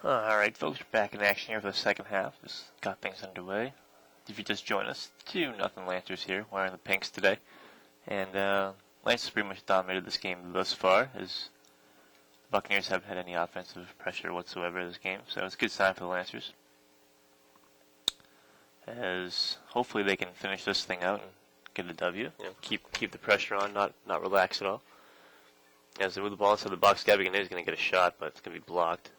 Alright, folks, we're back in action here for the second half. Just got things underway. If you just joined us, 2-0 Lancers here, wearing the pinks today. And Lancers pretty much dominated this game thus far, as the Buccaneers haven't had any offensive pressure whatsoever this game. So it's a good sign for the Lancers, as hopefully they can finish this thing out and get a W. Keep the pressure on, not relax at all. As they move the ball inside the box, Gabby is going to get a shot, but it's going to be blocked.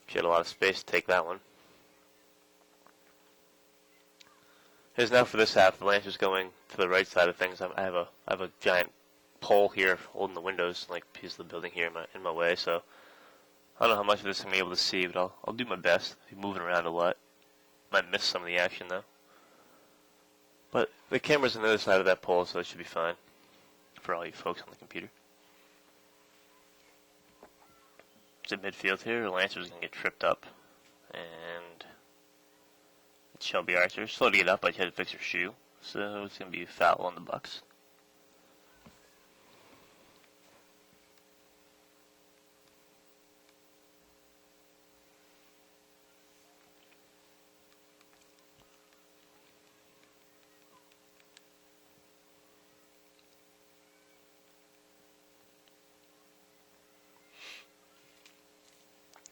She had a lot of space to take that one. Here's now for this half. The Lancers going to the right side of things. I have a giant pole here holding the windows, like a piece of the building here in my way. So I don't know how much of this I'm gonna be able to see, but I'll do my best. I'll be moving around a lot. Might miss some of the action though. But the camera's on the other side of that pole, so it should be fine for all you folks on the computer. It's at midfield here. The Lancers gonna get tripped up, and it's Shelby Archer. Slow to get up, but she had to fix her shoe, so it's gonna be a foul on the Bucks.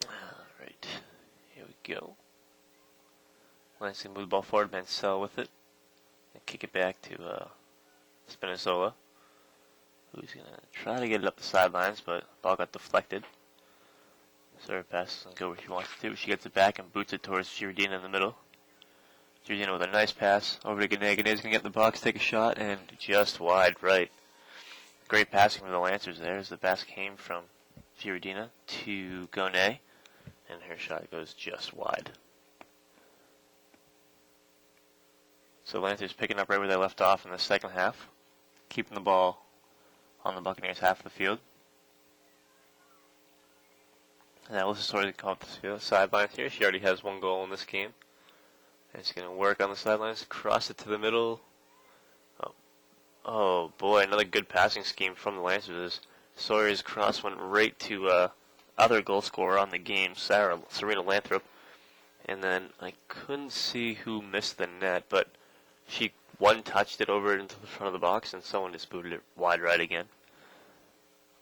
Alright, here we go. Lancers gonna move the ball forward, Mansell with it, and kick it back to Spinazzola, who's gonna try to get it up the sidelines, but the ball got deflected. So her pass doesn't go where she wants it to. She gets it back and boots it towards Giardina in the middle. Giardina with a nice pass over to Gane. Gane's gonna get in the box, take a shot, and just wide right. Great passing from the Lancers there, as the pass came from Giardina to Gane, and her shot goes just wide. So Lancers picking up right where they left off in the second half, keeping the ball on the Buccaneers half of the field. And now Alyssa Sawyer come up the sidelines here. She already has one goal in this game. And she's going to work on the sidelines, cross it to the middle. Oh boy, another good passing scheme from the Lancers. Sawyer's cross went right to other goal scorer on the game, Serena Lathrop. And then I couldn't see who missed the net, but she one-touched it over into the front of the box, and someone just booted it wide right again.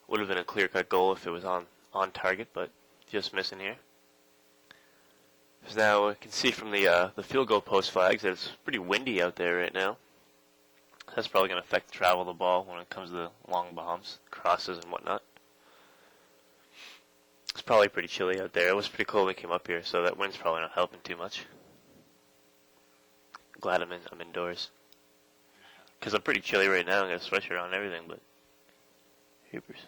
Would have been a clear-cut goal if it was on target, but just missing here. So now I can see from the field goal post flags that it's pretty windy out there right now. That's probably going to affect the travel of the ball when it comes to the long bombs, crosses, and whatnot. It's probably pretty chilly out there. It was pretty cold when we came up here, so that wind's probably not helping too much. Glad I'm indoors. Because I'm pretty chilly right now. I got a sweatshirt on and everything, but heapers.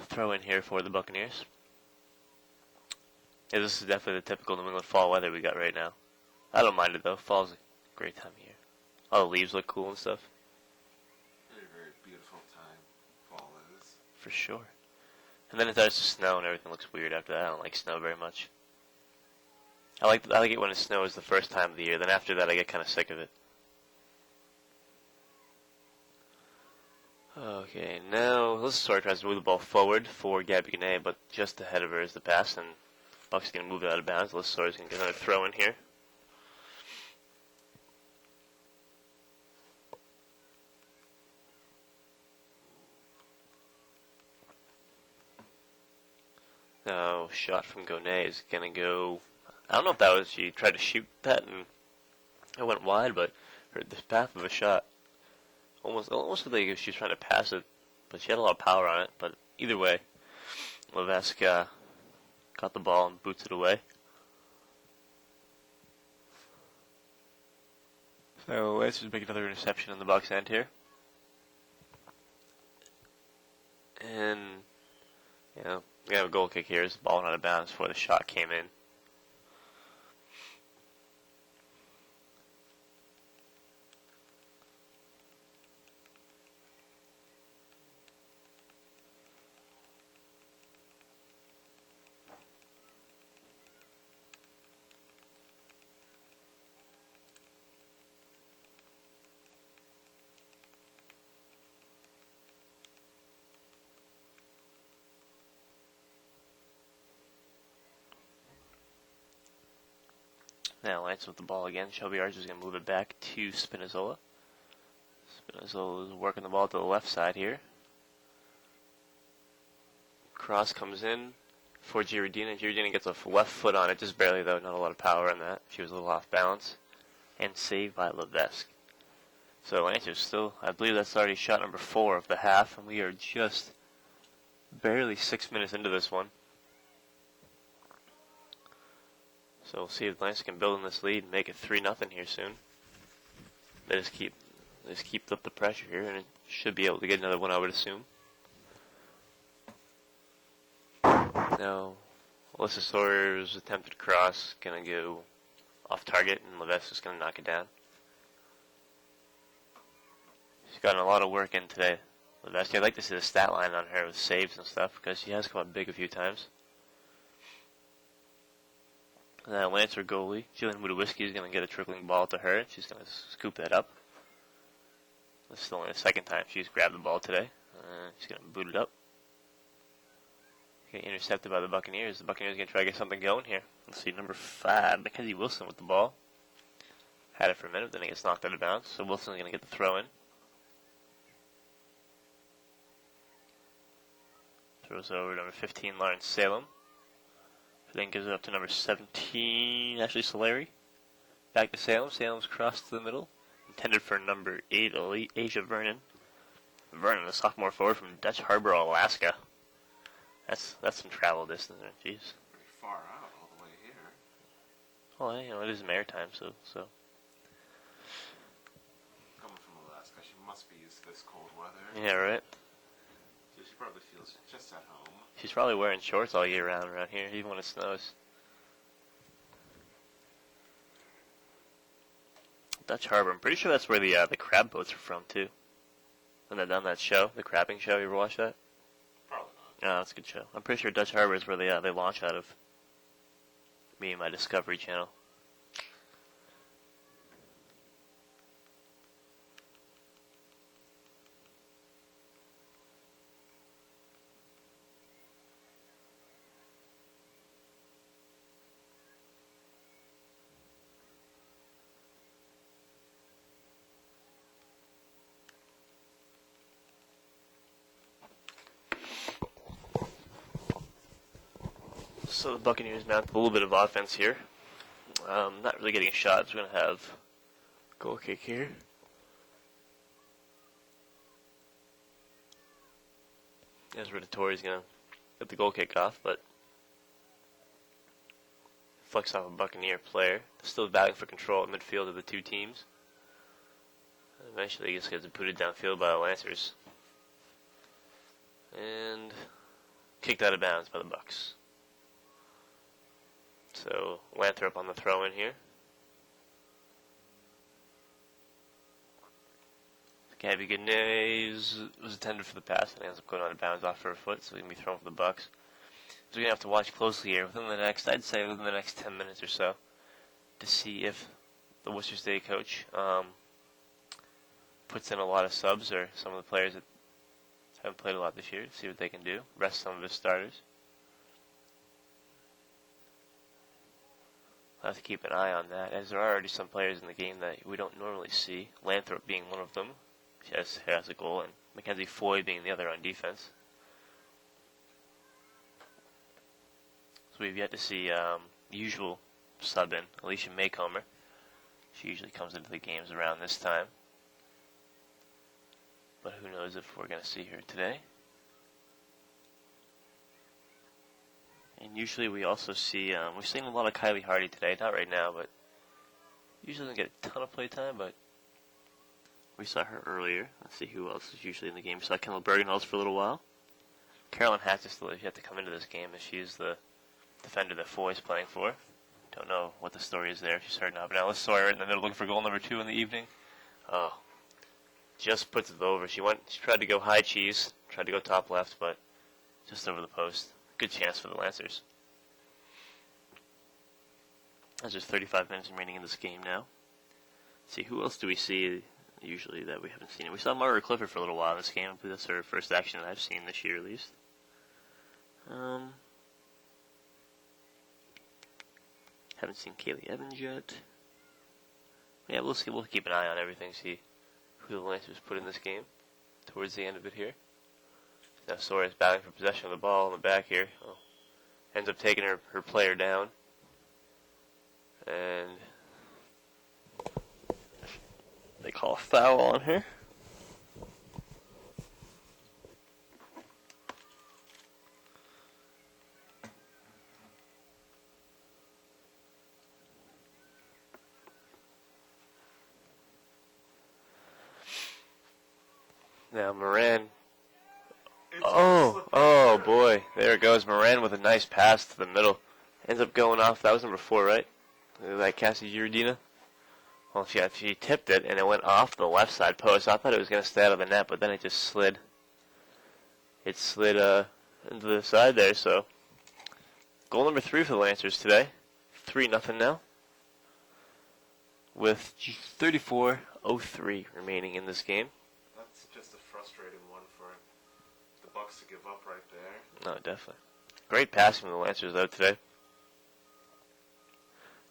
Throw in here for the Buccaneers. Yeah, this is definitely the typical New England fall weather we got right now. I don't mind it though. Fall's a great time of year. All the leaves look cool and stuff. Very, very beautiful time fall is. For sure. And then it starts to snow and everything looks weird after that. I don't like snow very much. I like it when it snows the first time of the year. Then after that I get kind of sick of it. Okay, now Alyssa tries to move the ball forward for Gabby Gane, but just ahead of her is the pass, and Buck's going to move it out of bounds. Alyssa is going to get another throw in here. Now, shot from Gane is going to go... I don't know if that was... She tried to shoot that and it went wide, but the path of a shot almost looked like she was trying to pass it, but she had a lot of power on it. But either way, Levesque got the ball and boots it away. So let's just make another interception in the box end here. And, you know, we have a goal kick here. It's the ball went out of bounds before the shot came in. Now Lance with the ball again. Shelby Archer is going to move it back to Spinazzola. Spinazzola is working the ball to the left side here. Cross comes in for Giardina. Giardina gets a left foot on it, just barely though, not a lot of power on that. She was a little off balance. And saved by Levesque. So Lancers still, I believe that's already shot number 4 of the half, and we are just barely 6 minutes into this one. So we'll see if Lancers can build on this lead and make it 3-0 here soon. They just keep up the pressure here, and it should be able to get another one, I would assume. Now, Alyssa Sawyer's attempted cross gonna go off target, and Levesque is gonna knock it down. She's gotten a lot of work in today. Levesque, I'd like to see the stat line on her with saves and stuff, because she has come up big a few times. Lancer goalie, Jillian Mudawiski, is going to get a trickling ball to her. She's going to scoop that up. This is only the second time she's grabbed the ball today. She's going to boot it up. Getting intercepted by the Buccaneers. The Buccaneers are going to try to get something going here. Let's see, number 5, Mackenzie Wilson with the ball. Had it for a minute, then it gets knocked out of bounds. So Wilson's going to get the throw in. Throws over to number 15, Lawrence Salem. Then gives it up to number 17, Ashley Solari. Back to Salem. Salem's cross to the middle. Intended for number 8, Asia Vernon. Vernon, a sophomore forward from Dutch Harbor, Alaska. That's some travel distance there, jeez. Pretty far out all the way here. Well, you know, it is Maritime, so. Coming from Alaska, she must be used to this cold weather. Yeah, right. So she probably feels just at home. She's probably wearing shorts all year round around here, even when it snows. Dutch Harbor, I'm pretty sure that's where the crab boats are from, too. When they're done that show, the crabbing show, you ever watch that? Probably not. No, that's a good show. I'm pretty sure Dutch Harbor is where they launch out of. Me and my Discovery Channel. So the Buccaneers mount a little bit of offense here. Not really getting shots. We're going to have goal kick here. As Rittatori's going to get the goal kick off, but flicks off a Buccaneer player. Still battling for control at midfield of the two teams. And eventually he just gets booted downfield by the Lancers. And kicked out of bounds by the Bucks. So, Lathrop on the throw-in here. Gabby Gannett was intended for the pass and ends up going out of bounds off her foot, so he can be thrown for the Bucks. So we're going to have to watch closely here within the next 10 minutes or so, to see if the Worcester State coach puts in a lot of subs, or some of the players that haven't played a lot this year, to see what they can do, rest some of his starters. I'll have to keep an eye on that, as there are already some players in the game that we don't normally see. Lathrop being one of them. She has a goal, and Mackenzie Foy being the other on defense. So we've yet to see the usual sub-in, Alicia Maycomer. She usually comes into the games around this time. But who knows if we're going to see her today. And usually we also see, we've seen a lot of Kylie Hardy today, not right now, but usually doesn't get a ton of play time, but we saw her earlier. Let's see who else is usually in the game. We saw Kendall Bergenholz for a little while. Carolyn Hatch is still yet to come into this game, as she's the defender that Foy's playing for. Don't know what the story is there. She's starting out, but now let's Sawyer in the middle looking for goal number 2 in the evening. Oh, just puts it over. She tried to go high cheese, tried to go top left, but just over the post. Good chance for the Lancers. As there's 35 minutes remaining in this game now. Let's see, who else do we see usually that we haven't seen? We saw Margaret Clifford for a little while in this game. I believe that's her first action that I've seen this year at least. Haven't seen Kaylee Evans yet. Yeah, we'll see. We'll keep an eye on everything, see who the Lancers put in this game towards the end of it here. Now Sawyer's battling for possession of the ball in the back here. Oh, ends up taking her player down. And they call a foul on her. Now Moran. Oh boy. There it goes. Moran with a nice pass to the middle. Ends up going off. That was number 4, right? Like Cassie Giordina. Well, she tipped it, and it went off the left side post. I thought it was going to stay out of the net, but then it just slid. It slid into the side there, so. Goal number 3 for the Lancers today. 3-0 now. With 34:03 remaining in this game. That's just a frustrating one for the Bucks to give up right there. No, definitely. Great passing from the Lancers, though, today.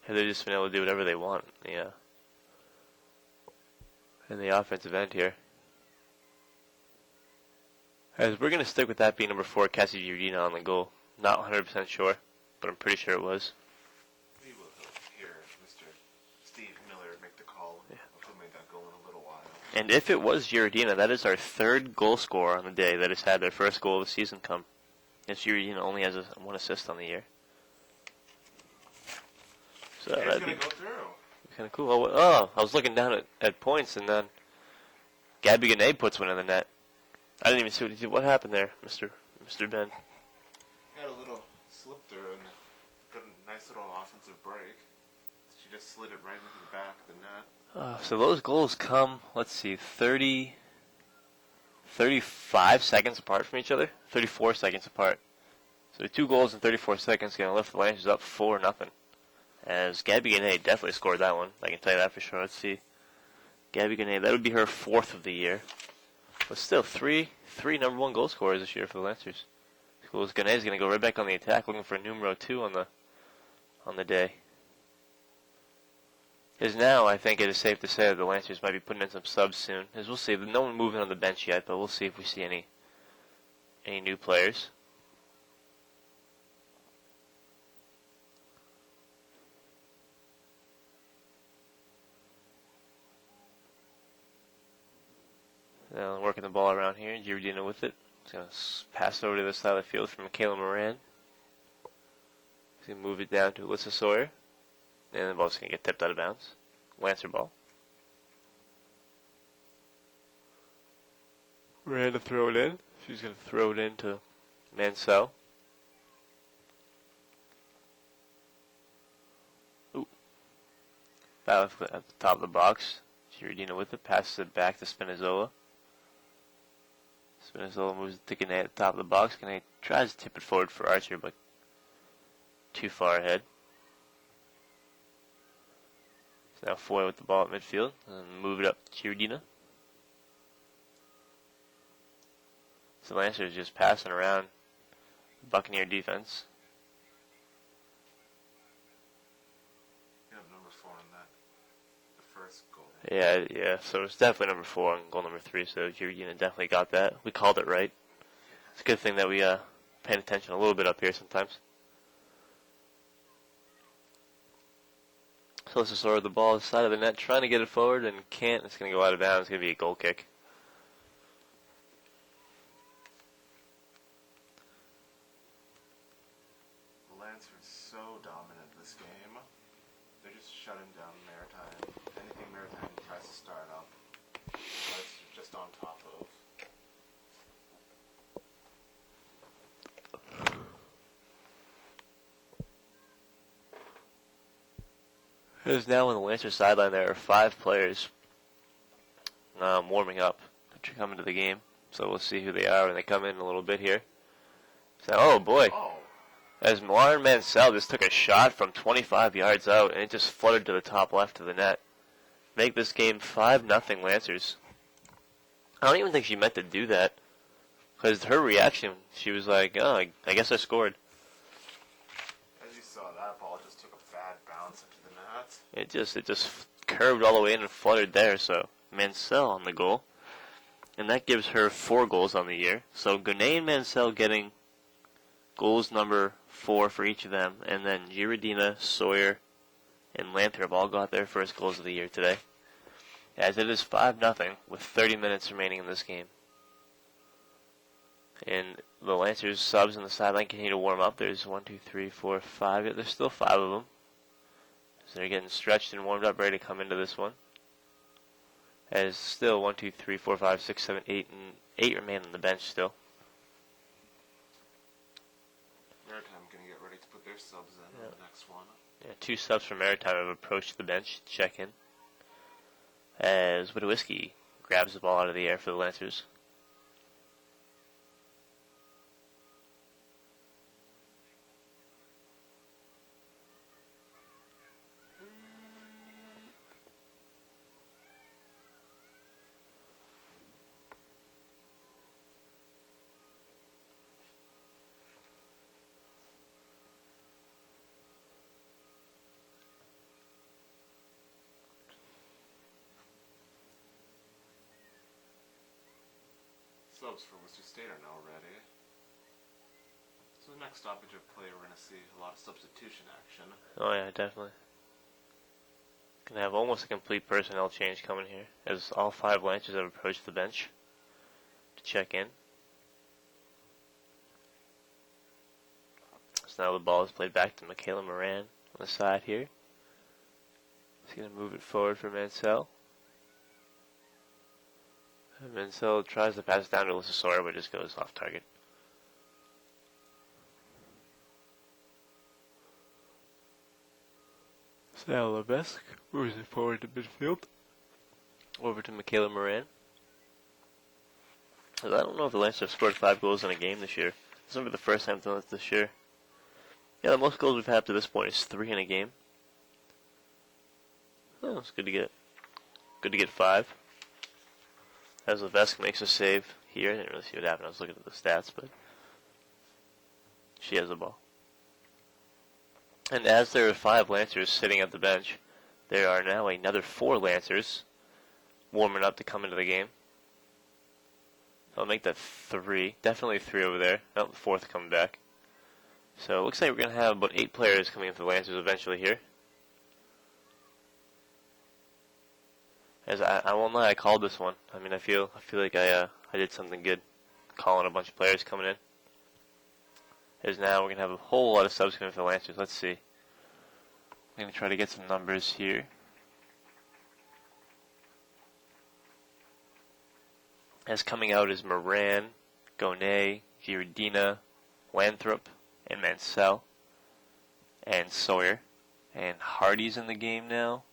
They've just been able to do whatever they want in the offensive end here. As we're going to stick with that being number 4, Cassie Giordina on the goal. Not 100% sure, but I'm pretty sure it was. We will hear Mr. Steve Miller make the call of who made that goal in a little while. And if it was Giordina, that is our 3rd goal scorer on the day that has had their first goal of the season come. And Giordina only has 1 assist on the year. So that'd be going to go through. Kind of cool. Oh, I was looking down at points, and then Gabby Gannett puts one in the net. I didn't even see what he did. What happened there, Mr. Ben? He had a little slip through and got a nice little offensive break. She just slid it right into the back of the net. So those goals come, let's see, 35 seconds apart from each other? 34 seconds apart. So 2 goals in 34 seconds going to lift the Lancers up 4-0. As Gabby Gannett definitely scored that one. I can tell you that for sure. Let's see. Gabby Gannett, that would be her 4th of the year. But still, three number 1 goal scorers this year for the Lancers. Cool. Gannett is going to go right back on the attack, looking for numero 2 on the day. As now, I think it is safe to say that the Lancers might be putting in some subs soon. As we'll see, no one moving on the bench yet, but we'll see if we see any new players. Now working the ball around here, Giordina with it. He's going to pass it over to the side of the field from Michaela Moran. He's going to move it down to Alyssa Sawyer. And the ball's going to get tipped out of bounds. Lancer ball. Moran to throw it in. She's going to throw it into Mansell. Ooh. Battle at the top of the box. Giordina with it. Passes it back to Spinazzola. Spinazzola moves to Gannett at the top of the box. Gannett tries to tip it forward for Archer, but too far ahead. So now Foy with the ball at midfield. And move it up to Giordina. So Lancer is just passing around the Buccaneer defense. You have number 4 on that. The first goal. Yeah. So it's definitely number 4 on goal number 3. So Giordina definitely got that. We called it right. It's a good thing that we paying attention a little bit up here sometimes. So let's just order the ball to the side of the net, trying to get it forward, and can't. It's going to go out of bounds. It's going to be a goal kick. The Lancers so dominant this game. They're just shutting down Maritime. Anything Maritime tries to start up, it's just on top of. Because now on the Lancers sideline there are 5 players warming up to come into the game. So we'll see who they are when they come in a little bit here. So, oh boy. As Lauren Mansell just took a shot from 25 yards out and it just fluttered to the top left of the net. Make this game 5-0 Lancers. I don't even think she meant to do that. Because her reaction, she was like, oh, I guess I scored. As you saw, that ball just took a bad bounce what? It just curved all the way in and fluttered there. So Mansell on the goal, and that gives her 4 goals on the year. So Gunay and Mansell getting goals number 4 for each of them, and then Giradina, Sawyer, and Lathrop all got their first goals of the year today. As it is 5-0 with 30 minutes remaining in this game. And the Lancers subs on the sideline continue to warm up. There's 1, 2, 3, 4, 5. There's still 5 of them. So they're getting stretched and warmed up, ready to come into this one. As still 1, 2, 3, 4, 5, 6, 7, 8, and 8 remain on the bench still. Maritime going to get ready to put their subs in the next one. Yeah, 2 subs from Maritime have approached the bench to check in. As Widowiski grabs the ball out of the air for the Lancers. Subs for Worcester State are now ready. So the next stoppage of play, we're going to see a lot of substitution action. Oh yeah, definitely. Gonna have almost a complete personnel change coming here, as all 5 Lancers have approached the bench to check in. So now the ball is played back to Michaela Moran on the side here. He's gonna move it forward for Mansell. And Mansell tries to pass it down to Alyssa Sawyer, but just goes off target. So now Levesque moves it forward to midfield. Over to Michaela Moran. I don't know if the Lancers have scored 5 goals in a game this year. This will be the first time they've done it this year. Yeah, the most goals we've had up to this point is 3 in a game. Oh, it's good to get. Good to get 5. As Levesque makes a save here. I didn't really see what happened. I was looking at the stats, but she has the ball. And as there are 5 Lancers sitting at the bench, there are now another 4 Lancers warming up to come into the game. I'll make that 3. Definitely 3 over there. Oh, the 4th coming back. So it looks like we're going to have about 8 players coming into the Lancers eventually here. As I won't lie, I called this one. I mean, I feel like I did something good, calling a bunch of players coming in. As now we're gonna have a whole lot of subs coming for the Lancers. Let's see. I'm gonna try to get some numbers here. As coming out is Moran, Gonay, Giardina, Lathrop, and Mansell, and Sawyer, and Hardy's in the game now.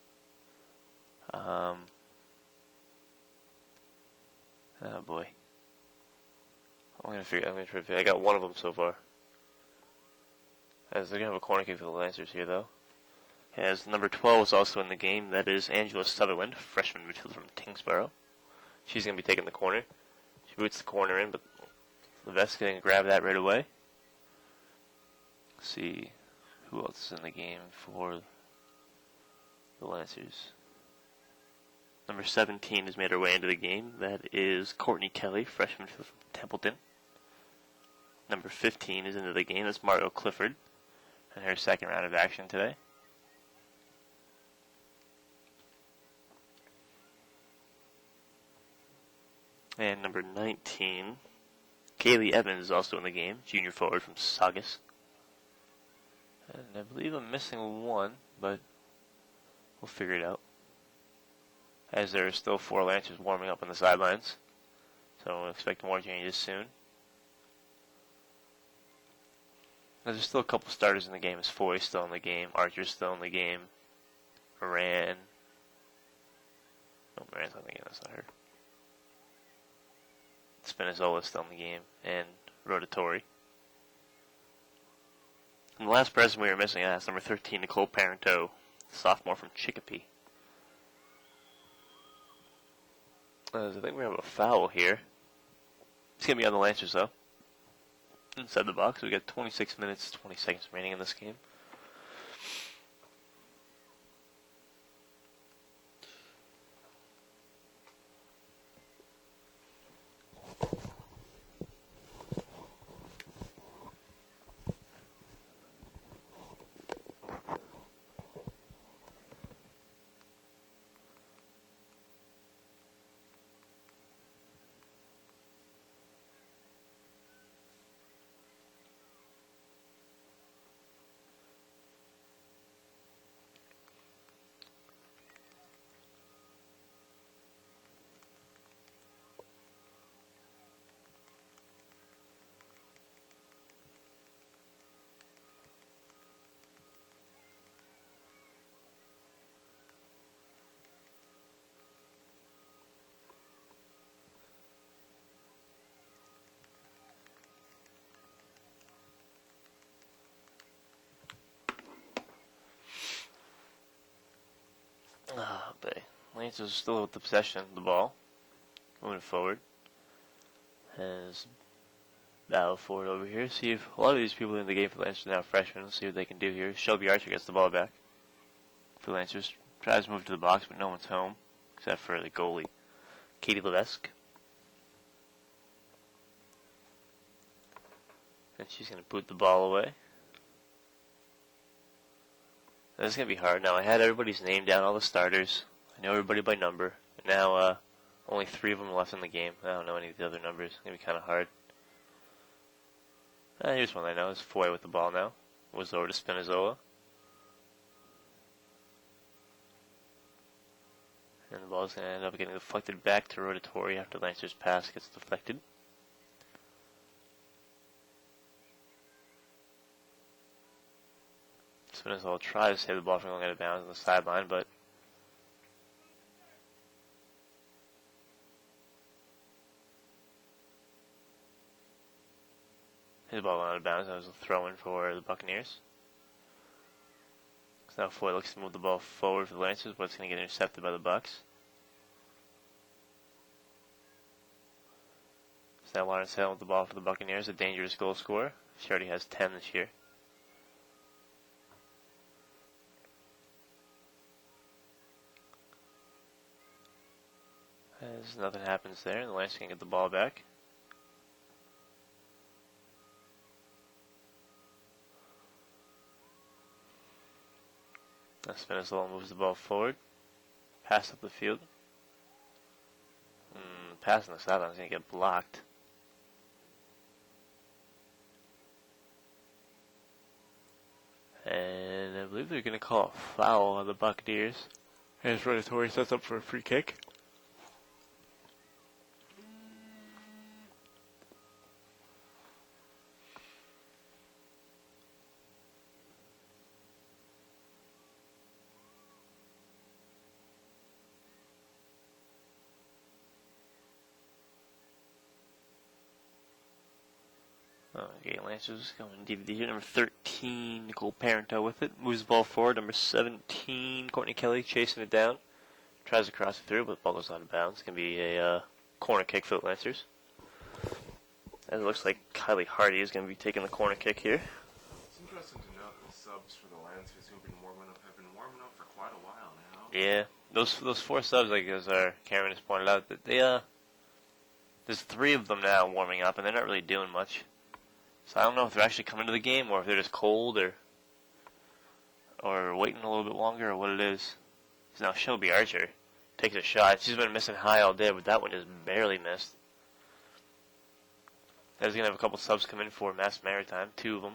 Oh boy. I'm gonna try to figure. I got one of them so far. As they're gonna have a corner kick for the Lancers here, though. As number 12 is also in the game. That is Angela Sutherland, freshman midfielder from Tingsboro. She's gonna be taking the corner. She boots the corner in, but Levesque's gonna grab that right away. Let's see who else is in the game for the Lancers. Number 17 has made her way into the game. That is Courtney Kelly, freshman from Templeton. Number 15 is into the game. That's Margot Clifford, and her second round of action today. And number 19, Kaylee Evans is also in the game, junior forward from Saugus. And I believe I'm missing one, but we'll figure it out. As there are still 4 Lancers warming up on the sidelines. So we'll expect more changes soon. There's still a couple starters in the game. Is Foy still in the game? Archer's still in the game. Moran. No, Moran's not in the game. That's not her. Spinazzola's still in the game. And Rotatori. And the last person we were missing is number 13, Nicole Parento, sophomore from Chicopee. I think we have a foul here. It's going to be on the Lancers, though. Inside the box, we got 26 minutes, 20 seconds remaining in this game. But Lancers still with the possession of the ball. Moving forward. Has battle forward over here. See if a lot of these people in the game for Lancers are now freshmen. Let's see what they can do here. Shelby Archer gets the ball back for Lancers. Tries to move to the box, but no one's home except for the goalie, Katie Levesque. And she's going to boot the ball away. This is going to be hard. Now, I had everybody's name down, all the starters. I know everybody by number. And now, only 3 of them left in the game. I don't know any of the other numbers. It's going to be kind of hard. Here's one I know. It's Foy with the ball now. Was over to Spinazzola. And the ball's going to end up getting deflected back to Rotatori after Lancer's pass gets deflected. Spinazzola tries to save the ball from going out of bounds on the sideline, but his ball went out of bounds. That was a throw-in for the Buccaneers. So now Foy looks to move the ball forward for the Lancers, but it's going to get intercepted by the Bucks. So now Lawrence Hill with the ball for the Buccaneers, a dangerous goal scorer. She already has 10 this year. As nothing happens there, and the Lancers can get the ball back. Now Spinazzola moves the ball forward. Pass up the field. Pass on the sideline is going to get blocked. And I believe they're going to call a foul on the Buccaneers. As Rotatori sets up for a free kick. Okay, Lancers going DVD here. Number 13, Nicole Parento with it. Moves the ball forward. Number 17, Courtney Kelly chasing it down. Tries to cross it through, but the ball goes out of bounds. It's going to be a corner kick for the Lancers. As it looks like Kylie Hardy is going to be taking the corner kick here. It's interesting to note the subs for the Lancers who have been warming up for quite a while now. Yeah, those 4 subs, like as our Cameron has pointed out, that there's 3 of them now warming up, and they're not really doing much. So I don't know if they're actually coming to the game or if they're just cold or waiting a little bit longer or what it is. So now Shelby Archer takes a shot. She's been missing high all day, but that one just barely missed. There's going to have a couple subs come in for Maritime, 2 of them.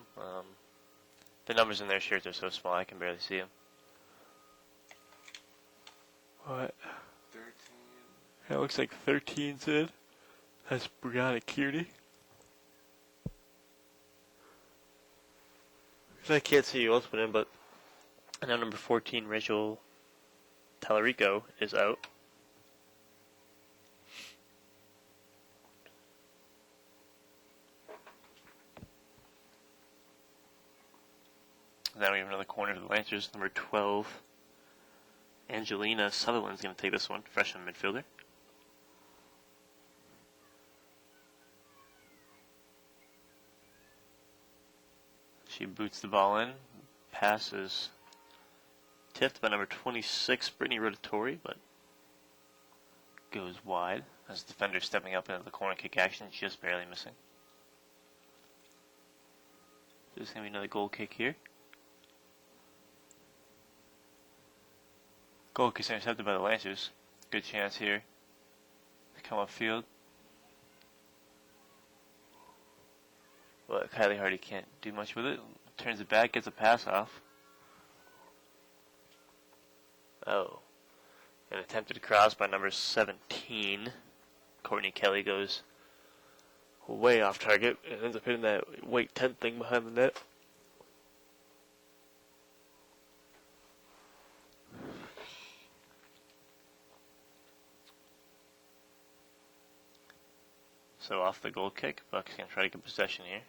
The numbers in their shirts are so small I can barely see them. What? 13. It looks like 13's in. That's Brianna Kearney. I can't see who else put in, but I know number 14, Rachel Tallarico, is out. Now we have another corner for the Lancers. Number 12, Angelina Sutherland's going to take this one, freshman midfielder. She boots the ball in. Pass is tipped by number 26, Brittany Rotatori, but goes wide as the defender stepping up into the corner kick action, just barely missing. There's going to be another goal kick here. Goal kick intercepted by the Lancers. Good chance here to come upfield. But Kylie Hardy can't do much with it. Turns it back, gets a pass off. Oh. An attempted cross by number 17. Courtney Kelly goes way off target and ends up hitting that weight 10 thing behind the net. So off the goal kick, Buck's going to try to get possession here.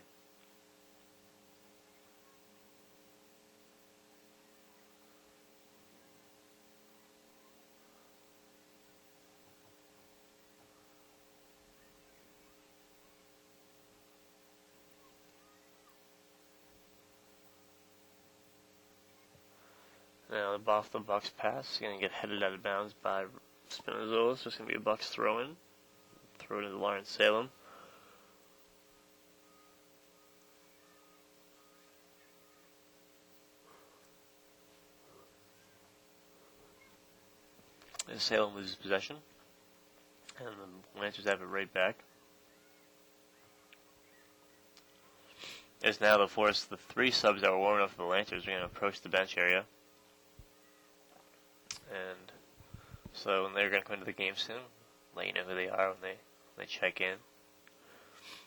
Now the ball off the Bucks pass is going to get headed out of bounds by Spinazzola, so it's going to be a Bucks throw-in. Throw it into Lawrence Salem. And Salem loses possession. And the Lancers have it right back. As now the 3 subs that were warming up for the Lancers are going to approach the bench area. And so they're going to come into the game soon. Let you know who they are when they check in.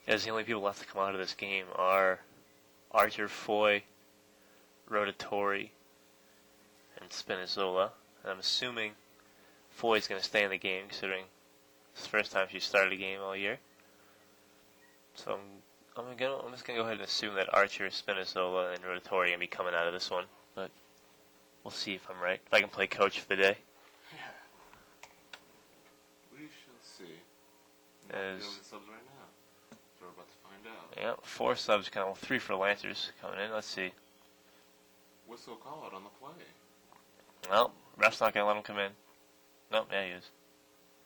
As the only people left to come out of this game are Archer, Foy, Rotatori, and Spinazzola. And I'm assuming Foy's going to stay in the game, considering it's the first time she's started a game all year. So I'm just going to go ahead and assume that Archer, Spinazzola, and Rotatori are going to be coming out of this one. But we'll see if I'm right. If I can play coach for the day. Yeah. We shall see. As the subs right now. So we're about to find out. Yeah, 4 subs, 3 for Lancers coming in. Let's see. Whistle call out on the play. Well, ref's not going to let him come in. Nope, yeah, he is.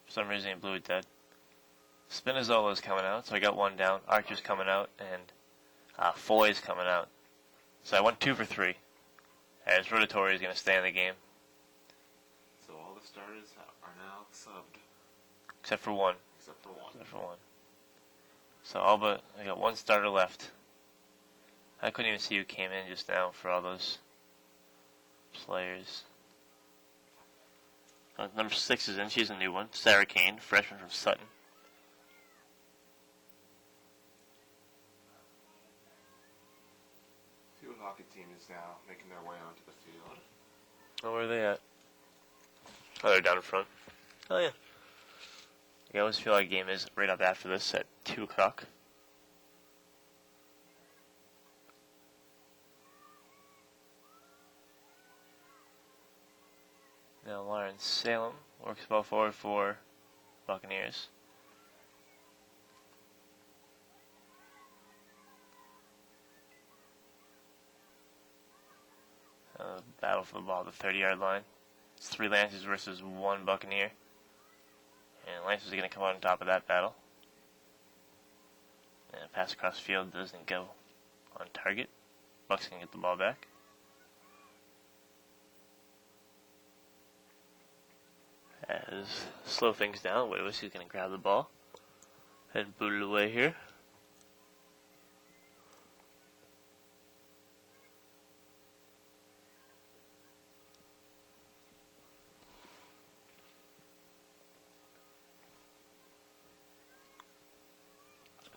For some reason, he blew it dead. Spinazzola is coming out, so I got 1 down. Archer's coming out, and Foy's coming out. So I went 2 for 3. As Rotatori is going to stay in the game. So all the starters are now subbed. Except for one. Except for one. So all but I got 1 starter left. I couldn't even see who came in just now for all those players. Number 6 is in. She's a new one. Sarah Kane, freshman from Sutton. A few hockey teams now making their way onto the field. Oh, where are they at? Oh, they're down in front. Oh, yeah. I always feel like a game is right up after this at 2 o'clock. Now Lawrence Salem works ball forward for Buccaneers. Battle for the ball at the 30-yard line. It's 3 Lancers versus 1 Buccaneer. And Lancers are going to come out on top of that battle. And a pass across the field doesn't go on target. Bucks can get the ball back. As slow things down, Witowski's going to grab the ball and boot it away here.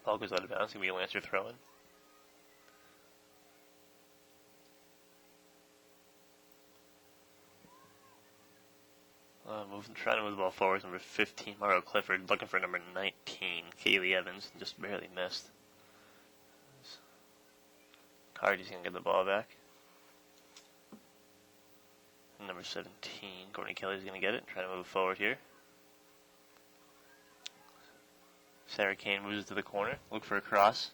Ball goes out of bounds. It's going to be a Lancer throw-in. Trying to move the ball forward. Number 15, Mario Clifford, looking for number 19, Kaylee Evans, just barely missed. Cardi's going to get the ball back. And number 17, Courtney Kelly's going to get it. Try to move forward here. Sarah Kane moves it to the corner. Look for a cross.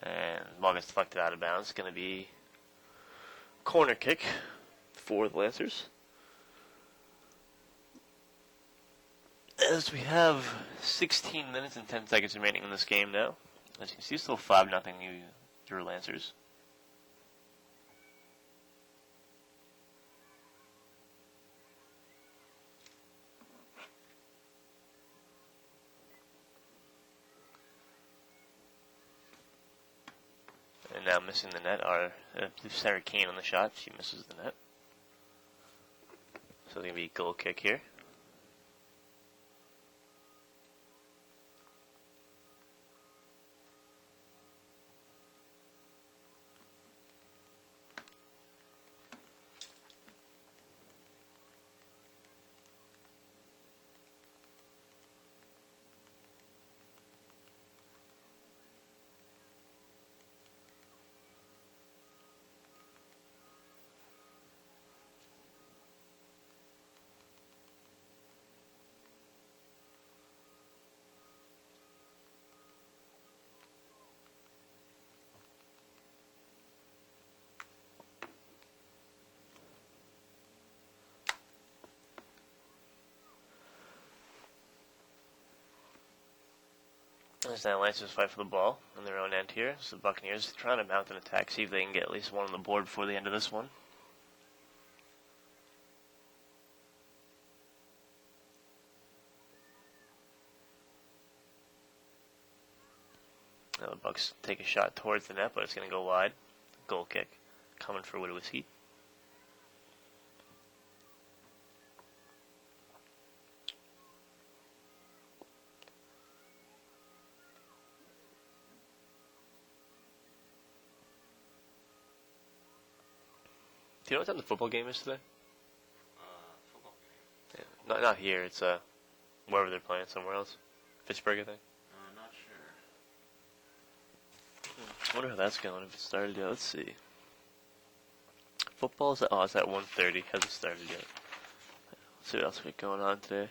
And the ball gets deflected out of bounds. It's going to be corner kick for the Lancers. As we have 16 minutes and 10 seconds remaining in this game now. As you can see, still 5-0 your Lancers. And now missing the net are Sarah Kane on the shot. She misses the net. So it's going to be a goal kick here. As now Lancers fight for the ball on their own end here. So the Buccaneers trying to mount an attack, see if they can get at least one on the board before the end of this one. Now the Bucks take a shot towards the net, but it's going to go wide. Goal kick coming for Whiskey. Do you know what time the football game is today? Football game? Yeah, not here. It's wherever they're playing, somewhere else. Pittsburgh, I think. Not sure. I wonder how that's going. If it started yet, let's see. Football is it's at 1:30. Hasn't started yet. Let's see what else we got going on today.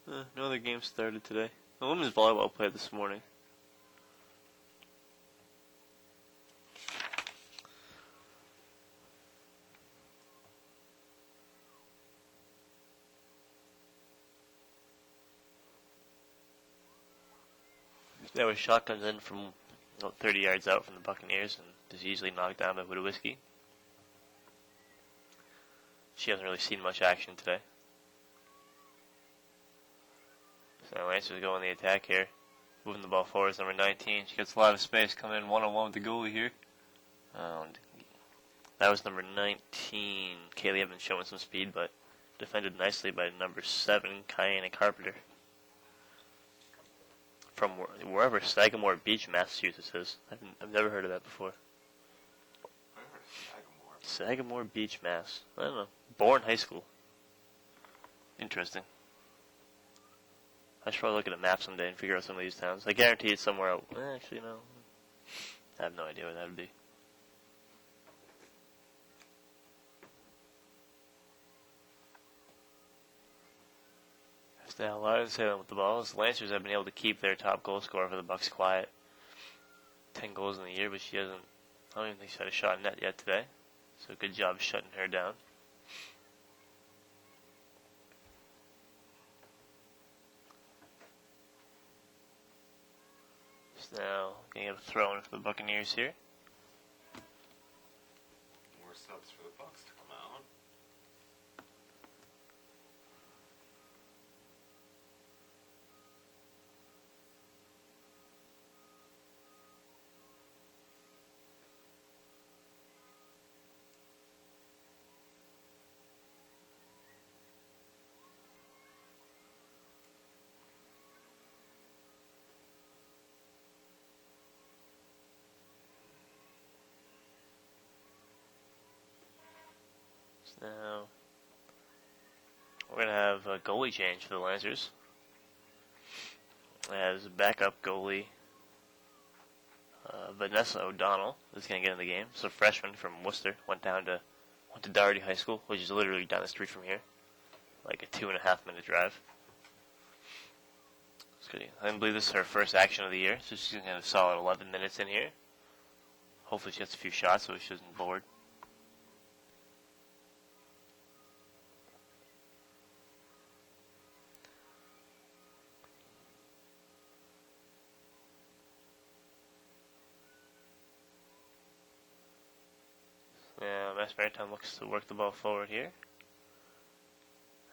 No other games started today. The women's volleyball played this morning. There was shotguns in from 30 yards out from the Buccaneers and is easily knocked down by Whiskey. She hasn't really seen much action today. So Lancers go on the attack here. Moving the ball forward is number 19. She gets a lot of space coming in one-on-one with the goalie here. That was number 19. Kaylee Evans showing some speed, but defended nicely by number 7, Kiana Carpenter. From wherever Sagamore Beach, Massachusetts is. I've never heard of that before. I heard of Sagamore Beach, Mass. I don't know. Bourne High School. Interesting. I should probably look at a map someday and figure out some of these towns. I guarantee it's somewhere out. Actually, no. I have no idea where that would be. Now, Lions sailing with the ball. The Lancers have been able to keep their top goal scorer for the Bucks quiet. 10 goals in the year, but I don't even think she had a shot in net yet today. So good job shutting her down. So now, getting a throw in for the Buccaneers here. More subs for the Bucks to come out. Now, we're going to have a goalie change for the Lancers. As backup goalie, Vanessa O'Donnell is going to get in the game. So freshman from Worcester went to Doherty High School, which is literally down the street from here. Like a 2.5 minute drive. I believe this is her first action of the year, so she's going to have a solid 11 minutes in here. Hopefully she gets a few shots so she isn't bored. Maritime looks to work the ball forward here.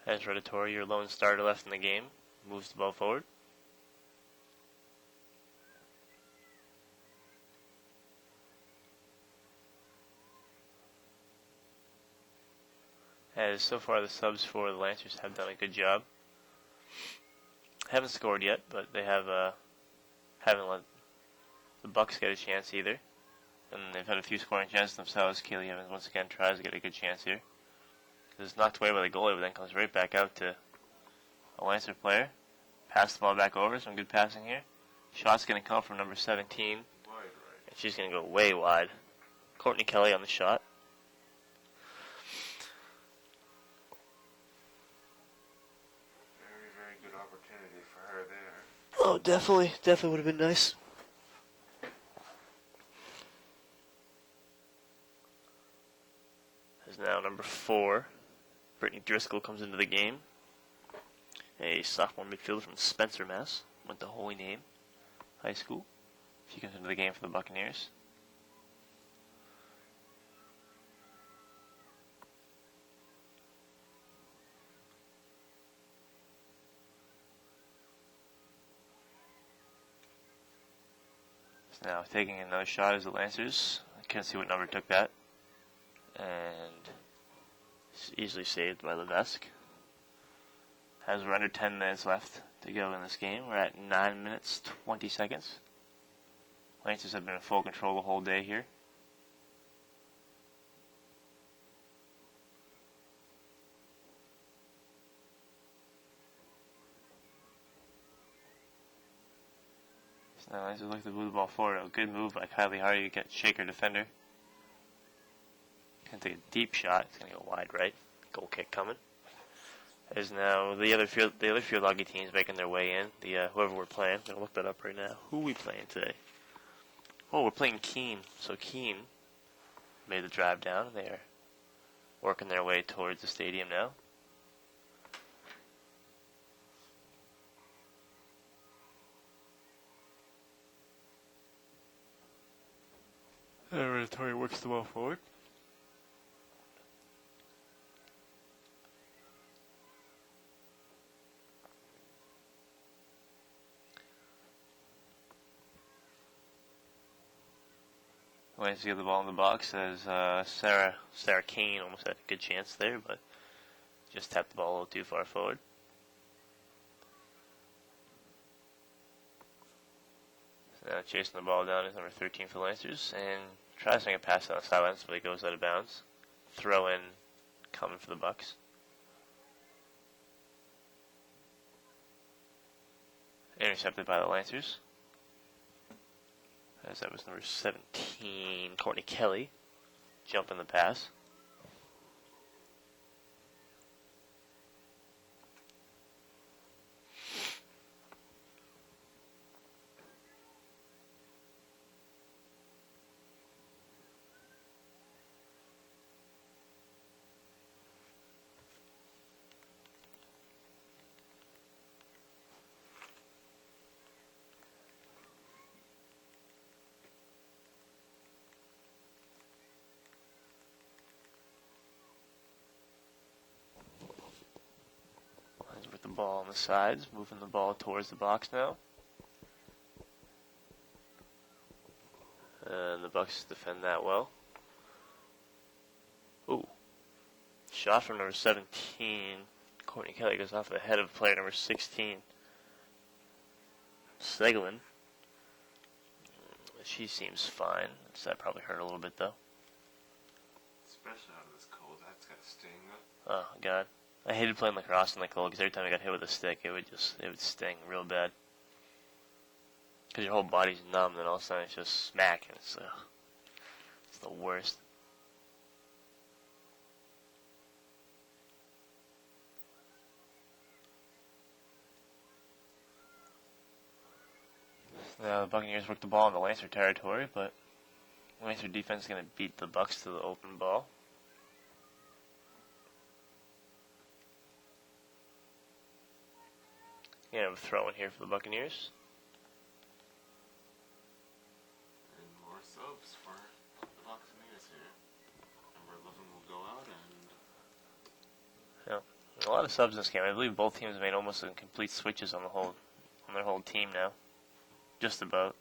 As Redditor, your lone starter left in the game, moves the ball forward. As so far the subs for the Lancers have done a good job. Haven't scored yet, but they haven't let the Bucks get a chance either. And they've had a few scoring chances themselves. Kaylee Evans once again tries to get a good chance here. It's knocked away by the goalie, but then comes right back out to a Lancer player. Pass the ball back over, some good passing here. Shot's going to come from number 17. Right. And she's going to go way wide. Courtney Kelly on the shot. Very, very good opportunity for her there. Oh, definitely would have been nice. As now number 4, Brittany Driscoll comes into the game. a sophomore midfielder from Spencer, Mass. Went to Holy Name High School. She comes into the game for the Buccaneers. So now taking another shot as the Lancers. I can't see what number took that. And it's easily saved by Levesque. As we're under 10 minutes left to go in this game. We're at 9 minutes, 20 seconds. Lancers have been in full control the whole day here. So now Lancers look to move the ball forward. A good move by Kylie Hardy to get Shaker defender. Gonna take a deep shot. It's gonna go wide right. Goal kick coming. As now the other field hockey teams making their way in. The whoever we're playing. I'm gonna look that up right now. Who are we playing today? Oh, we're playing Keene. So Keene made the drive down. They are working their way towards the stadium now. Tori works the ball forward. Lancers get the ball in the box as Sarah Kane almost had a good chance there, but just tapped the ball a little too far forward. So now chasing the ball down is number 13 for Lancers, and tries to make a pass on the sidelines, but it goes out of bounds. Throw in coming for the Bucks. Intercepted by the Lancers. As that was number 17, Courtney Kelly, jumping the pass. With the ball on the sides, moving the ball towards the box now. And the Bucks defend that well. Ooh. Shot from number 17. Courtney Kelly goes off the head of player number 16. Seglin. She seems fine. So that probably hurt a little bit though. Especially out of this cold, that's gotta sting. Oh, God. I hated playing lacrosse in the cold because every time I got hit with a stick, it would sting real bad. Because your whole body's numb, and then all of a sudden it's just smack, and it's the worst. Now the Buccaneers work the ball in the Lancer territory, but Lancer defense is going to beat the Bucks to the open ball. Have a throw in here for the Buccaneers. And more subs for the Buccaneers here. Number 11 will go out and... Yeah, a lot of subs in this game. I believe both teams made almost complete switches on their whole team now. Just about.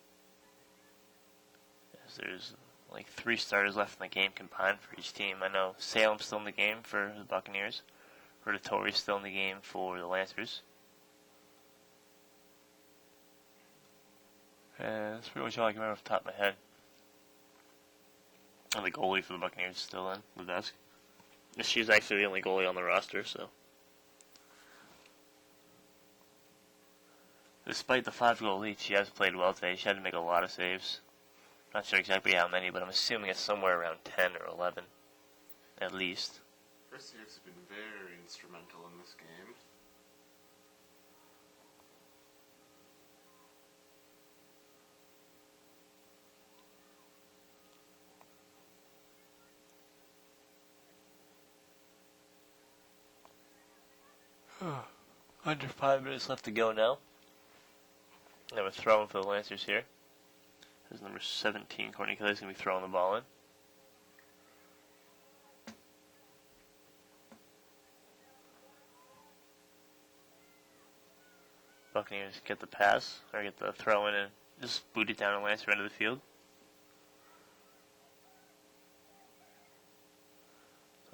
As there's like 3 starters left in the game combined for each team. I know Salem's still in the game for the Buccaneers. Rotatori's still in the game for the Lancers. And that's pretty much all I can remember off the top of my head. And the goalie for the Buccaneers is still in, Levesque. She's actually the only goalie on the roster, so. Despite the 5-goal lead, she has played well today. She had to make a lot of saves. Not sure exactly how many, but I'm assuming it's somewhere around 10 or 11. At least. Her saves have been very instrumental in this game. Under 5 minutes left to go now. They have a throw-in for the Lancers here. This is number 17, Courtney Kelly's going to be throwing the ball in. Buccaneers get the pass, or get the throw in and just boot it down to Lancer end of the field.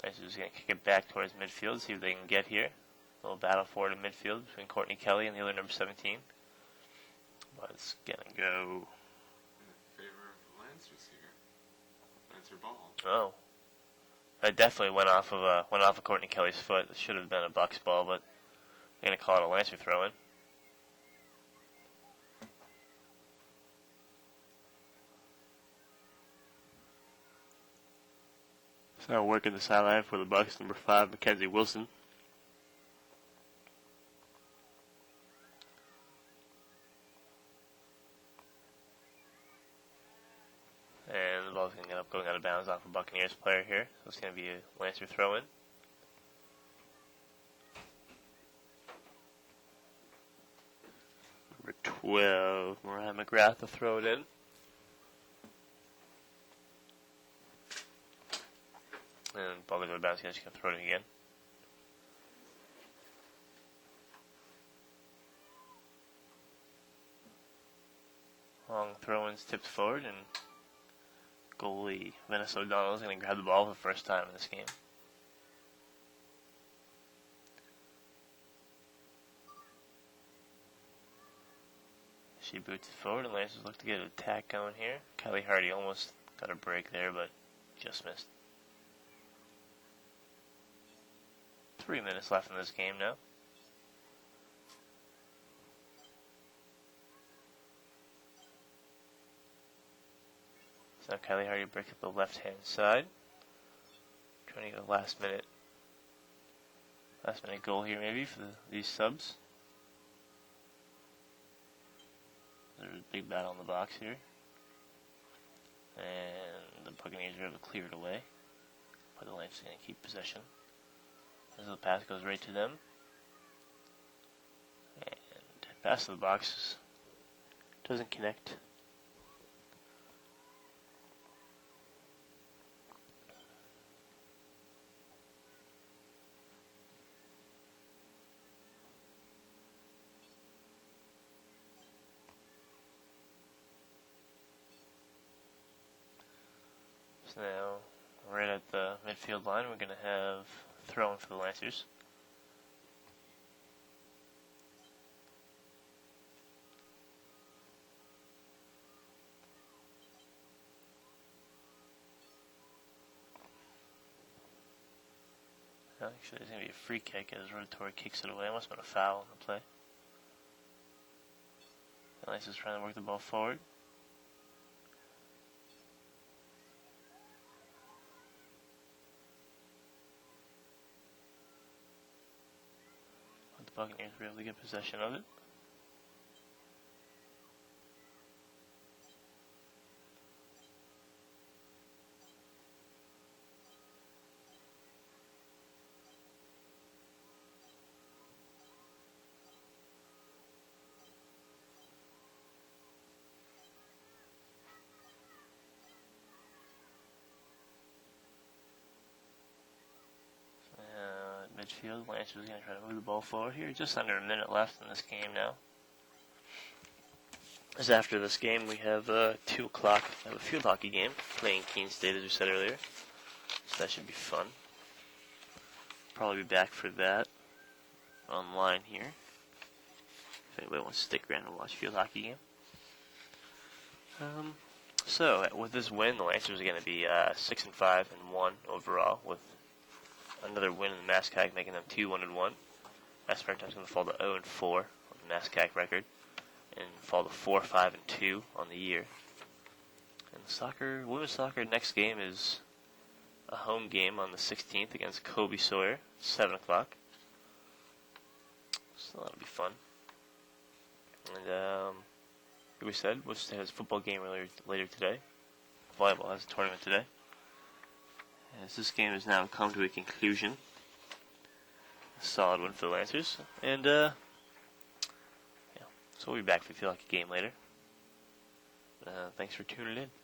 Lancer's just going to kick it back towards midfield, see if they can get here. A little battle forward in midfield between Courtney Kelly and the other number 17. But it's going to go... In favor of Lancers here. Lancer ball. Oh. That definitely went off of Courtney Kelly's foot. It should have been a Bucks ball, but they're going to call it a Lancer throw-in. So now working the sideline for the Bucks, number 5, Mackenzie Wilson. And the ball's going to end up going out of bounds off a Buccaneers player here. So it's going to be a Lancer throw-in. Number 12, Mariah McGrath will throw it in. And the ball goes out of bounds, he's just going to throw it in again. Long throw-ins tipped forward, and goalie Vanessa O'Donnell is going to grab the ball for the first time in this game. She boots it forward, and Lancers look to get an attack going here. Kylie Hardy almost got a break there, but just missed. 3 minutes left in this game now. So Kylie Hardy breaks up the left-hand side. Trying to get a last-minute goal here maybe for these subs. There's a big battle in the box here. And the Buccaneers are able to clear it away. But the Lancers are going to keep possession. As the pass goes right to them. And pass to the box doesn't connect. So now, right at the midfield line, we're going to have throw-in for the Lancers. Actually, there's going to be a free kick as Rotatori kicks it away. It must have been a foul on the play. The Lancers trying to work the ball forward. The Buccaneers were able to get possession of it. Midfield, Lancers going to try to move the ball forward here. Just under a minute left in this game now. As after this game, we have 2 o'clock. We have a field hockey game playing Keene State, as we said earlier. So that should be fun. Probably be back for that online here. If anybody wants to stick around and watch field hockey game. So with this win, the Lancers are going to be 6-5-1 overall, with another win in the MASCAC, making them 2-1-1. Maritime's going to fall to 0-4 on the MASCAC record, and fall to 4-5-2 on the year. And women's soccer, next game is a home game on the 16th against Kobe Sawyer, 7 o'clock. So that'll be fun. And like we said, Worcester has a football game later today. Volleyball has a tournament today. As this game has now come to a conclusion, solid win for the Lancers. And, so we'll be back if we feel like a game later. Thanks for tuning in.